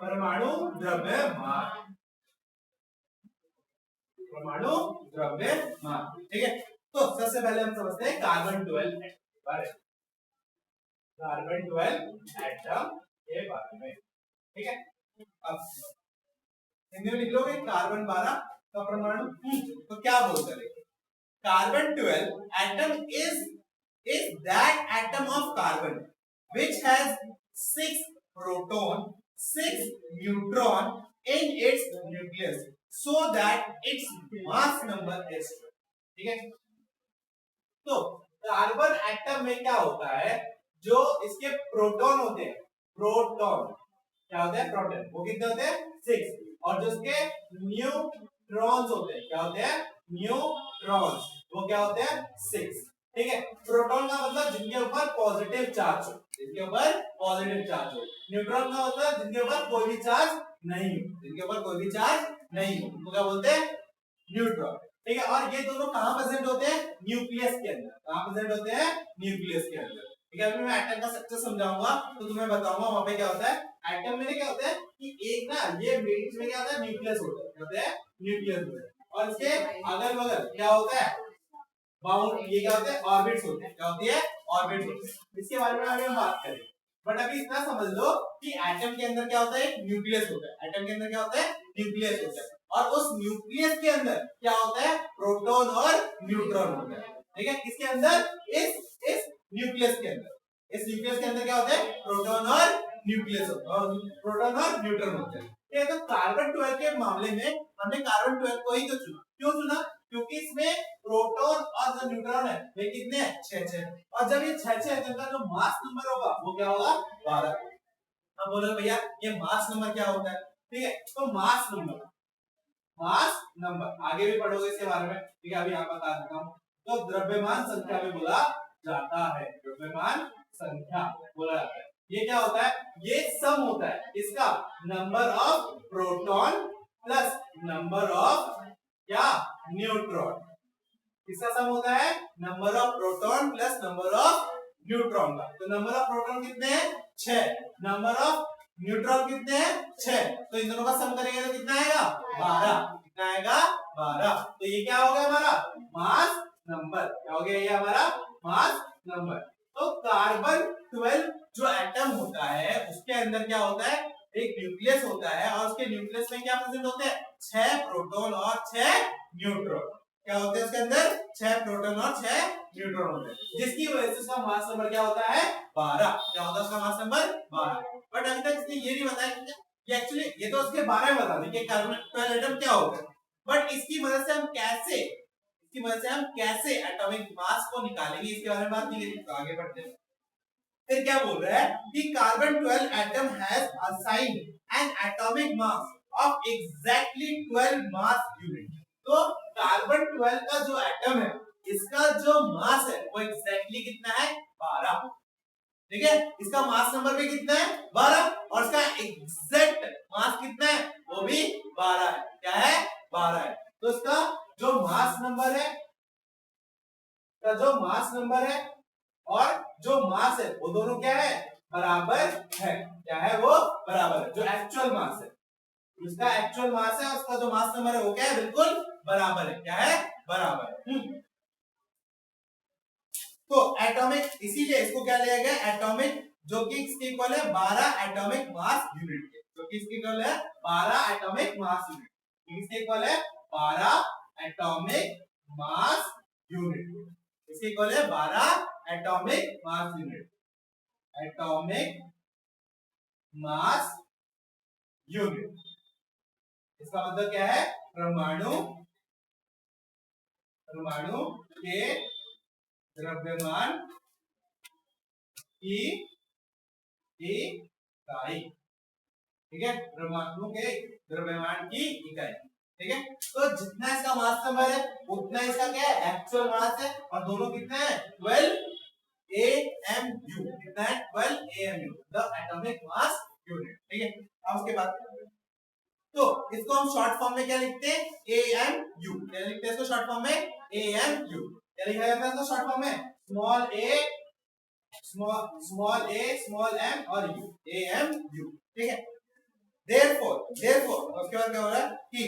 परमाणु द्रव्यमान, ठीक है। तो सबसे पहले हम समझते हैं कार्बन 12 एटम के बारे में, ठीक है। अब हिंदी में लिख लोगे कार्बन 12 का परमाणु, तो क्या बोलते हैं, carbon 12 atom is that atom of carbon which has 6 proton 6 neutron in its nucleus so that its mass number is 12, ठीक है। तो कार्बन एटम में क्या होता है, जो इसके प्रोटॉन होते हैं, क्या होते हैं, प्रोटॉन, वो कितने होते हैं, 6, और जो इसके न्यूट्रॉन्स होते हैं, क्या होते हैं, न्यूट्रॉन्स, वो क्या होते हैं, 6, ठीक है। प्रोटॉन का मतलब जिनके ऊपर पॉजिटिव चार्ज हो, न्यूट्रॉन का मतलब जिनके ऊपर कोई भी चार्ज नहीं हो, तो क्या बोलते हैं, न्यूट्रॉन, ठीक है। और ये दोनों कहां प्रेजेंट होते हैं, न्यूक्लियस के अंदर, ठीक है। अभी मैं एटम का स्ट्रक्चर समझाऊंगा तो तुम्हें बताऊंगा वहां पे क्या होता है। एटम में क्या होता है कि एक ना, ये बीच में क्या होता है, न्यूक्लियस होता है, और इसके अगल बगल क्या होता है, बाउंड, ये क्या होते हैं, ऑर्बिट्स होते हैं। क्या होती है, ऑर्बिट्स होते हैं। इसके बारे में आगे हम बात करेंगे, बट अभी इतना समझ लो कि एटम के अंदर क्या होता है, एक न्यूक्लियस होता है। एटम के अंदर क्या होता है, न्यूक्लियस होता है, और उस न्यूक्लियस के अंदर क्या होता है, प्रोटॉन और न्यूट्रॉन होता है। ठीक है, किसके अंदर, इस न्यूक्लियस के अंदर, इस न्यूक्लियस के अंदर क्या होता है, प्रोटॉन और न्यूक्लियस होता है, प्रोटॉन और न्यूट्रॉन होते हैं। ठीक है, तो कार्बन 12 के मामले में हमने कार्बन 12 को ही तो चुना। क्यों चुना, क्योंकि इसमें प्रोटॉन और जो न्यूट्रॉन है वे कितने हैं, 6 और जब ये 6 है तो इनका जो मास नंबर होगा वो क्या होगा, 12। अब बोलो भैया ये मास नंबर क्या होता है। ठीक है, तो मास नंबर आगे भी पढ़ोगे इसके बारे में। ठीक है, अभी यहाँ बता देता हूँ। तो द्रव्यमान संख्या भी बोला जाता है, द्रव्यमान संख्या बोला जाता है। ये क्या होता है, ये सम होता है इसका number of proton plus number of क्या, न्यूट्रॉन। किसका सम होता है, number of proton plus number of neutron का। तो नंबर ऑफ प्रोटॉन कितने हैं, 6, नंबर ऑफ न्यूट्रॉन कितने हैं, 6, तो इन दोनों का सम करेंगे तो कितना आएगा, 12। कितना आएगा, 12। तो ये क्या हो गया हमारा मास नंबर, क्या हो गया ये हमारा मास नंबर। तो कार्बन 12 जो एटम होता है उसके अंदर क्या होता है, एक न्यूक्लियस होता है, और उसके न्यूक्लियस में क्या प्रेजेंट होते हैं, 6 प्रोटॉन और 6 न्यूट्रॉन। क्या होते हैं उसके अंदर, 6 प्रोटॉन और 6 न्यूट्रॉन होते हैं, जिसकी वजह से उसका मास नंबर क्या होता है, 12। क्या होता है उसका मास नंबर, 12। बट अभी तक इसने ये नहीं बताया कि एक्चुअली ये तो उसके बारे में बता दें कि कार्बन 12 एटम क्या होता है, बट इसकी मदद से हम कैसे एटॉमिक मास को निकालेंगे इसके बारे में बात नहीं करेंगे। तो आगे बढ़ते हैं। फिर क्या बोल रहा है कि carbon 12 atom has assigned N atomic mass of exactly 12 mass unit. तो कार्बन 12 का जो एटम है इसका जो मास है वो एग्जैक्टली कितना है, 12। ठीक है, इसका मास नंबर भी कितना है, 12, और इसका एग्जैक्ट मास कितना है, वो भी 12 है। क्या है, 12 है। तो इसका जो मास नंबर है, और जो मास है वो दोनों क्या है, बराबर है। क्या है, वो बराबर है। जो एक्चुअल मास है, इसका एक्चुअल मास है, उसका जो मास नंबर है वो क्या है, बिल्कुल बराबर है। क्या है, बराबर। तो एटॉमिक, इसीलिए इसको क्या लिया गया, एटॉमिक, जो कि इसके इक्वल है 12 एटॉमिक मास यूनिट के, जो कि इसके इक्वल है 12 एटॉमिक मास यूनिट, इसके इक्वल है 12 एटॉमिक मास यूनिट, इसके इक्वल है 12 atomic mass unit, atomic mass unit. इसका मतलब क्या है, परमाणु के द्रव्यमान की इकाई। ठीक है, परमाणु के द्रव्यमान की इकाई। ठीक है, तो जितना इसका मास नंबर है उतना इसका क्या है, एक्चुअल मास है, और दोनों कितना है, 12 AMU। कितना है, 12 AMU, the atomic mass unit. ठीक है, अब उसके बाद तो इसको हम शॉर्ट फॉर्म में क्या लिखते हैं, AMU। क्या लिखते हैं इसको शॉर्ट फॉर्म में, AMU। क्या लिखा जाता है इसको शॉर्ट फॉर्म में, स्मॉल a स्मॉल m और u, AMU। ठीक है, therefore उसके बाद क्या हो रहा है कि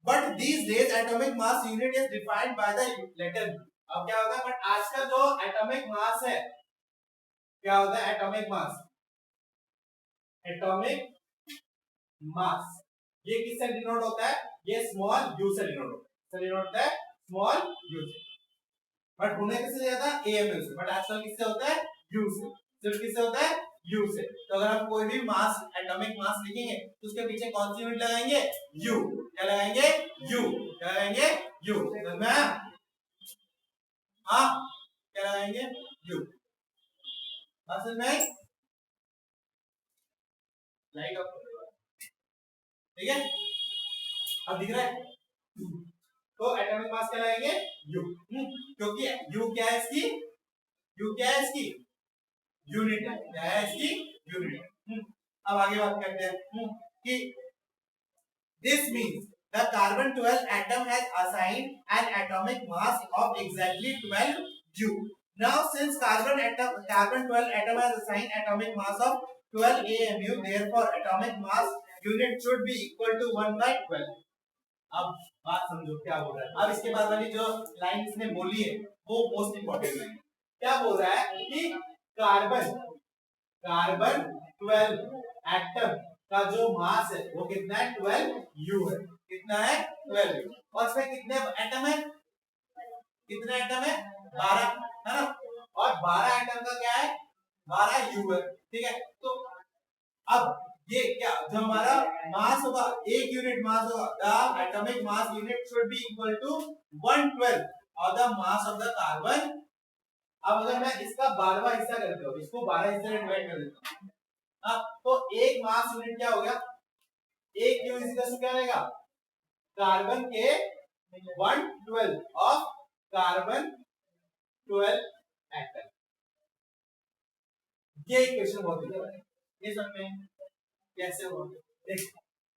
but these days atomic mass unit is defined by the letter U। अब क्या होता है, बट आजकल जो एटॉमिक मास है, क्या होता है एटॉमिक मास, ये किससे डिनोट होता है, ये स्मॉल u से डिनोट होता है, स्मॉल u से। बट होने किससे ज्यादा, AMU से, बट आजकल किससे होता है, u से। सिर्फ किससे होता है, u से। तो अगर हम कोई भी मास, एटॉमिक मास लिखेंगे तो उसके पीछे कौन सी यूनिट लगाएंगे, u। क्या लगाएंगे, u। क्या लगाएंगे, u। समझ में आया, हाँ, क्या लगाएंगे, u। बात समझ में आई, लाइक अप, ठीक है, अब दिख रहा है। तो एटॉमिक मास क्या लगाएंगे, u, क्योंकि u क्या है इसकी, यूनिट है। क्या है इसकी, यूनिट। अब आगे बात करते हैं कि this means the carbon 12 atom has assigned an atomic mass of exactly 12 U। Now since carbon 12 atom has assigned atomic mass of 12 AMU, therefore atomic mass unit should be equal to 1/12। अब बात समझो क्या बोल रहा है। अब इसके बाद वाली जो लाइन इसने बोली है वो मोस्ट इंपॉर्टेंट लाइन। क्या बोल रहा है कि कार्बन कार्बन 12 एटम का जो मास है वो कितना है 12 यू है। कितना है 12 यू। और इसमें कितने एटम है, कितने एटम है 12 है ना। और 12 एटम का क्या है 12 यू है। ठीक है। तो अब ये क्या जो हमारा मास होगा, एक यूनिट मास होगा, the atomic mass unit should be equal to 112 और the mass of the carbon. अब अगर मैं इसका 12वां हिस्सा कर दूं, इसको 12 हिस्से में डिवाइड कर देता हूं, अब तो एक मास यूनिट क्या हो गया, एक यू इज इक्वल टू क्या रहेगा कार्बन के 112 ऑफ कार्बन 12 एटम। ये इक्वेशन बहुत ही है, ये समझ में कैसे हो। देख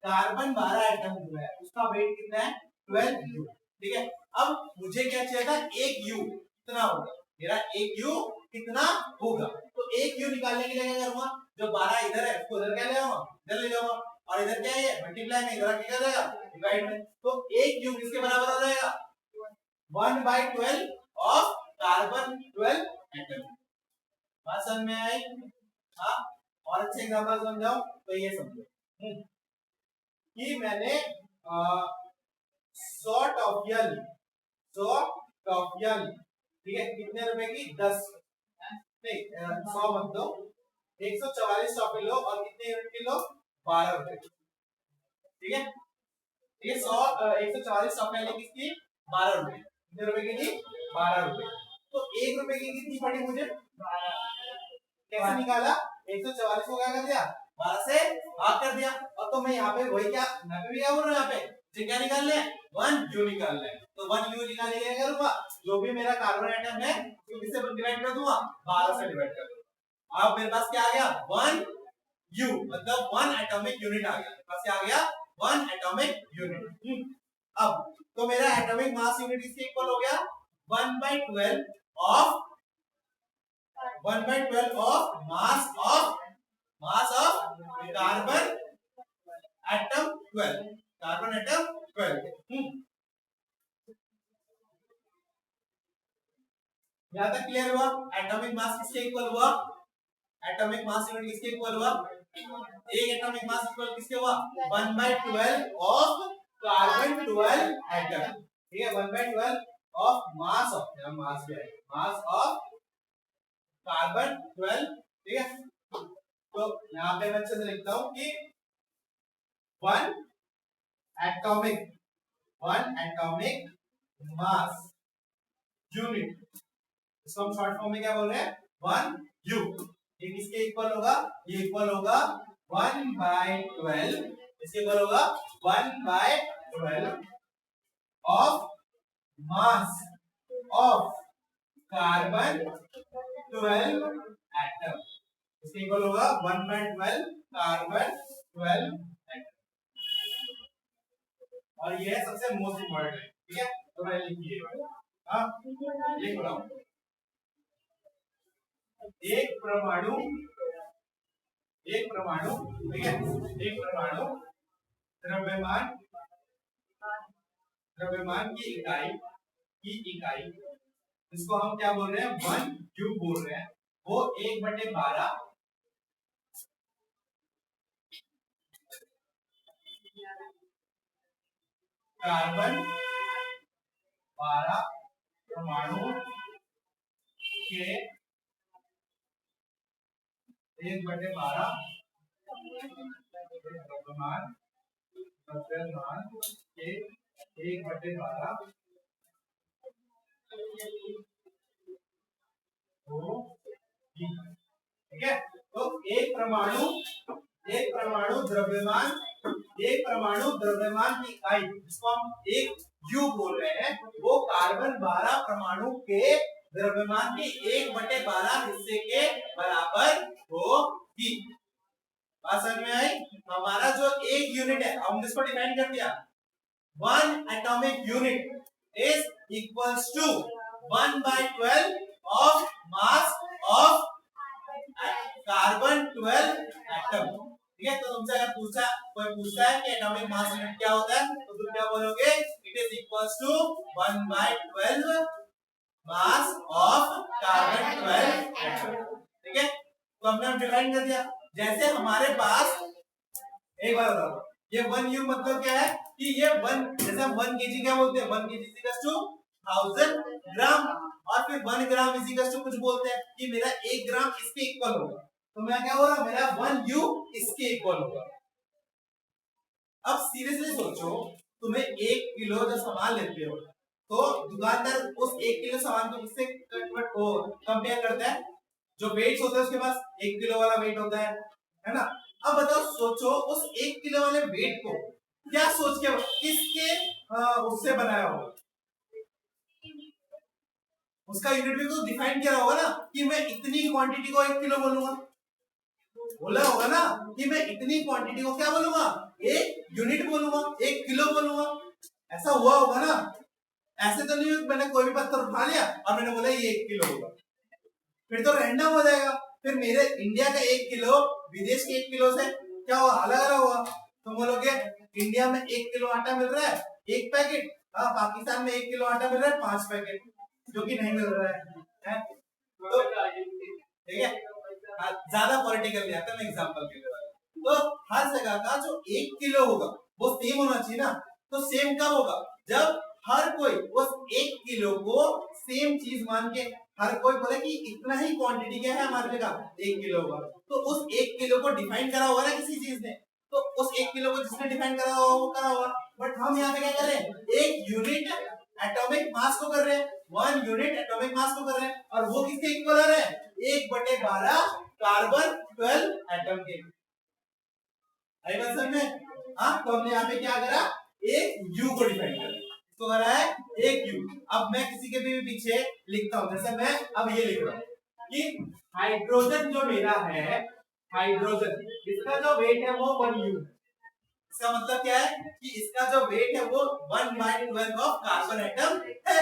कार्बन 12 एटम जो है उसका वेट कितना है 12 यू। ठीक है। अब मुझे क्या चाहिए था एक यू कितना होगा, मेरा एक यू कितना होगा। तो एक यू निकालने के लिए क्या करूंगा, जो 12 इधर है उसको उधर क्या ले आऊंगा, इधर ले जाऊंगा। और इधर क्या है मल्टीप्लाई में, इधर क्या जाएगा डिवाइड में। तो एक यू किसके बराबर हो जाएगा 1/12 ऑफ कार्बन 12 एटम। बात समझ में आई। हाँ और अच्छे एग्जांपल समझाओ तो ये समझो कि मैंने 100 टॉफियां ली, 100 टॉफियां ली। ठीक है। कितने रुपए की 10 नहीं 100 मत दो, 144 टॉफी लो और कितने यूनिट की लो 12 रुपए। ठीक है। ठीक है 144 टॉफियां ली किसकी 12 रुपए। कितने रुपए की ली 12 रुपए। तो 1 रुपए की कितनी पड़ी मुझे, कैसे निकाला 144 को क्या कर दिया 12 से भाग कर दिया। और तो मैं यहाँ पे वही क्या मैं भी क्या बोल रहा हूँ, यहाँ पे मुझे क्या निकालना है 1 यू निकालना है। तो 1 यू निकालने के लिए क्या करूंगा, जो भी मेरा कार्बन एटम है उसको किससे डिवाइड कर दूंगा 12 से डिवाइड कर दूंगा। अब मेरे पास क्या आ गया 1 यू मतलब 1 एटॉमिक यूनिट आ गया। मेरे पास क्या आ गया 1 एटॉमिक यूनिट। अब तो मेरा एटॉमिक मास यूनिट इसके इक्वल हो गया 1/12 of 1/12 of mass of carbon atom 12 carbon atom 12। यहां तक क्लियर हुआ। एटॉमिक मास किसके इक्वल हुआ, एटॉमिक मास यूनिट किसके इक्वल हुआ, एक एटॉमिक मास इक्वल किसके हुआ 1/12 ऑफ कार्बन 12 एटम। ठीक है 1/12 of mass of mass of carbon 12। ठीक है। तो यहां पे मैं अच्छे से लिखता हूं कि वन एटॉमिक मास यूनिट, इसको हम शॉर्ट फॉर्म में क्या बोल रहे हैं 1 यू। ये किसके इक्वल होगा, ये इक्वल होगा 1/12, इसके इक्वल होगा 1/12 of mass of carbon 12 atom. इसके इक्वल होगा 1/12 कार्बन 12 एटम। और ये है सबसे मोस्ट इंपॉर्टेंट है। ठीक है। तो मैं लिखिए लिख रहा हूं एक परमाणु ठीक है एक परमाणु द्रव्यमान की इकाई इसको हम क्या बोल रहे हैं 1 यू बोल रहे हैं। वो 1/12 कार्बन 12 परमाणु के 1/12 द्रव्यमान के 1/12 ठीक है। तो एक परमाणु द्रव्यमान की इकाई जिसको हम एक यू बोल रहे हैं वो कार्बन 12 परमाणु के द्रव्यमान के 1/12 हिस्से के बराबर होगी। बात समझ में आई। हमारा जो एक यूनिट है हमने इसको डिफाइन कर दिया 1 atomic unit is equals to 1/12 of mass of carbon 12 atom. ठीक है। तो तुमसे अगर कोई पूछता है कि एटॉमिक मास यूनिट क्या होता है तो तुम क्या बोलोगे, it is equals to 1/12 mass of carbon 12 atom. ठीक है, तो हमने डिफाइन कर दिया। जैसे हमारे पास एक बार बताओ, ये 1U मतलब क्या है कि ये 1 जैसे हम 1 kg क्या बोलते हैं, 1 kg इक्वल्स टू 1000 ग्राम, और फिर 1 ग्राम इक्वल्स टू कुछ बोलते हैं कि मेरा 1 ग्राम इसके इक्वल होगा, तो मैं क्या बोल रहा हूं, मेरा 1U इसके इक्वल होगा। अब सीरियसली सोचो, तुम्हें 1 किलो जो सामान लेते हो तो दुकानदार उस 1 किलो सामान को किससे कंपेयर करता है, जो वेट्स होते हैं उसके पास 1 किलो वाला वेट होता है ना। अब बताओ, सोचो उस 1 किलो वाले वेट को क्या सोच के किसके उससे बनाया होगा, उसका यूनिट भी तो डिफाइन किया होगा ना कि मैं इतनी क्वांटिटी को 1 किलो बोलूंगा, बोला होगा ना कि मैं इतनी क्वांटिटी को क्या बोलूंगा, 1 यूनिट बोलूंगा, 1 किलो बोलूंगा, ऐसा हुआ होगा ना। ऐसे तो नहीं मैंने कोई भी पत्थर उठा लिया और मैंने बोला ये 1 किलो होगा, फिर तो रैंडम हो जाएगा, फिर मेरे इंडिया का 1 किलो विदेश के 1 किलो से क्या हुआ, अलग अलग हुआ। तुम बोलोगे इंडिया में 1 किलो आटा मिल रहा है 1 पैकेट, पाकिस्तान में 1 किलो आटा मिल रहा है 5 पैकेट, जो कि नहीं मिल रहा है। तो ठीक है, ज्यादा पॉलिटिकल नहीं आता, मैं एग्जांपल के लिए। तो हर जगह का जो 1 किलो होगा वो सेम होना चाहिए ना। तो सेम कब होगा, जब हर कोई उस 1 किलो को सेम चीज मान के हर कोई बोले कि इतना ही क्वांटिटी क्या है हमारे जगह 1 किलो होगा, तो उस 1 किलो को डिफाइन करा होगा ना किसी चीज ने, तो उस 1 किलो को जिसने डिफाइन करा होगा वो करा होगा। बट हम यहाँ पे क्या कर रहे हैं, 1 यूनिट एटॉमिक मास को कर रहे हैं, 1 यूनिट एटॉमिक मास को कर रहे हैं, और वो किसके इक्वल आ रहा है, 1/12 कार्बन 12 एटम के। आई बात समझ में? हाँ, तो हमने यहाँ पे क्या करा, 1 U को डिफाइन करा, इसको करा है 1 U। अब मैं किसी के भी पीछे लिखता हूँ, जैसे मैं अब ये लिख रहा हूँ कि हाइड्रोजन जो मेरा है, हाइड्रोजन इसका जो वेट है वो 1U, इसका मतलब क्या है कि इसका जो वेट है वो 1/12 ऑफ कार्बन एटम है,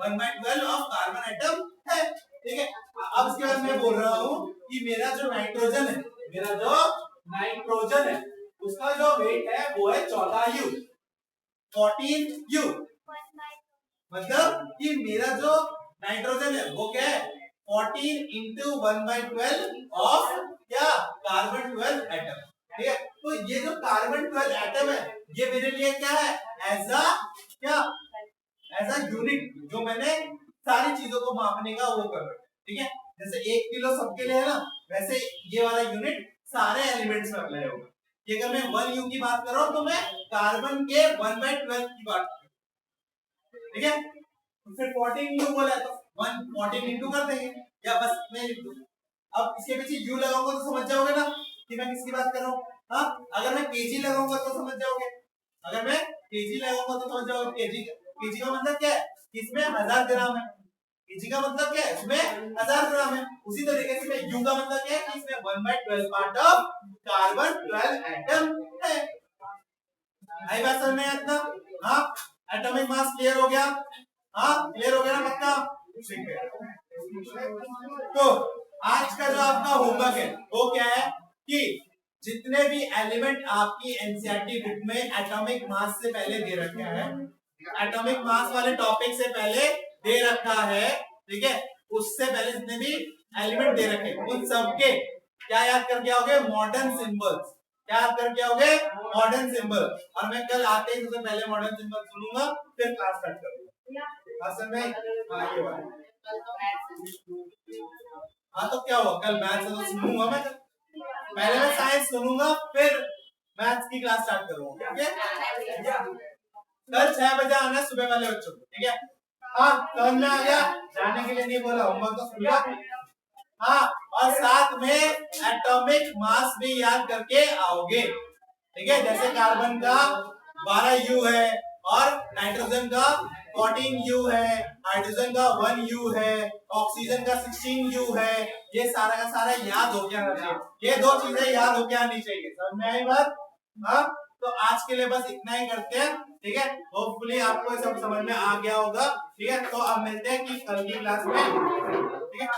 1/12 ऑफ कार्बन एटम है। ठीक है, अब इसके बाद मैं बोल रहा हूँ कि मेरा जो नाइट्रोजन है, मेरा जो नाइट्रोजन है उसका जो वेट है वो है 14U, 14U, मतलब कि मेरा जो नाइट्रोजन है वो क्या है 14 into 1/12 ऑफ क्या, कार्बन 12 एटम। ठीक है, तो ये जो कार्बन 12 एटम है ये मेरे लिए क्या है, एज अ क्या, एज अ यूनिट, जो मैंने सारी चीजों को मापने का वो कर रहा है। ठीक है, जैसे 1 किलो सबके लिए है ना, वैसे ये वाला यूनिट सारे एलिमेंट्स में अप्लाई होगा। कि अगर मैं 1U की बात कर रहा हूं तो मैं कार्बन के 1/12 की बात कर रहा हूं। ठीक है, तो फिर 14U बोला तो 14 इंटू कर देंगे, या बस मैं लिख दूं। अब इसके पीछे U लगाऊंगा तो समझ जाओगे ना कि मैं किसकी बात कर रहा हूं। हाँ, अगर मैं केजी लगाऊंगा तो समझ जाओगे, अगर मैं केजी लगाऊंगा तो समझ जाओगे। केजी का मतलब क्या है, इसमें 1000 ग्राम है, केजी का मतलब क्या है, इसमें 1000 ग्राम है। उसी तरीके से यू का मतलब क्या है, इसमें 1/12 पार्ट ऑफ कार्बन 12 एटम है। आई बात समझ में आता? हाँ, एटॉमिक मास क्लियर हो गया? हाँ, क्लियर हो गया ना पक्का? ठीक है, तो आज का जो आपका होमवर्क है वो क्या है कि जितने भी एलिमेंट आपकी एनसीईआरटी बुक में एटॉमिक मास से पहले दे रखा है, एटॉमिक मास वाले टॉपिक से पहले दे रखा है, ठीक है, उससे पहले जितने भी एलिमेंट दे रखे उन सबके क्या याद करके आओगे, मॉडर्न सिंबल्स। क्या याद करके आओगे, मॉडर्न सिंबल। और मैं कल आते ही सबसे पहले मॉडर्न सिंबल सुनूंगा, फिर क्लास स्टार्ट करूंगा। असल में हाँ, ये वाला हाँ, तो क्या हुआ, कल मैथ्स तो सुनूंगा मैं, पहले मैं साइंस सुनूंगा फिर मैथ्स की क्लास स्टार्ट करूंगा। ठीक है, कल 6 बजे आना है सुबह वाले बच्चों को। ठीक है, हाँ, समझ में आ गया? जाने के लिए नहीं बोला, होमवर्क तो सुन लो। हाँ, और साथ में एटॉमिक मास भी याद करके आओगे। ठीक है, जैसे कार्बन का 12U है और नाइट्रोजन का 14U है, हाइड्रोजन का 1U है, ऑक्सीजन का 16U है, ये सारा का सारा याद होके आना चाहिए। ये 2 चीजें याद होके आनी चाहिए। समझ में आई बात? हाँ, तो आज के लिए बस इतना ही करते हैं। ठीक है, होपफुली आपको सब समझ में आ गया होगा। ठीक है, तो अब मिलते हैं कि कल की क्लास में। ठीक है।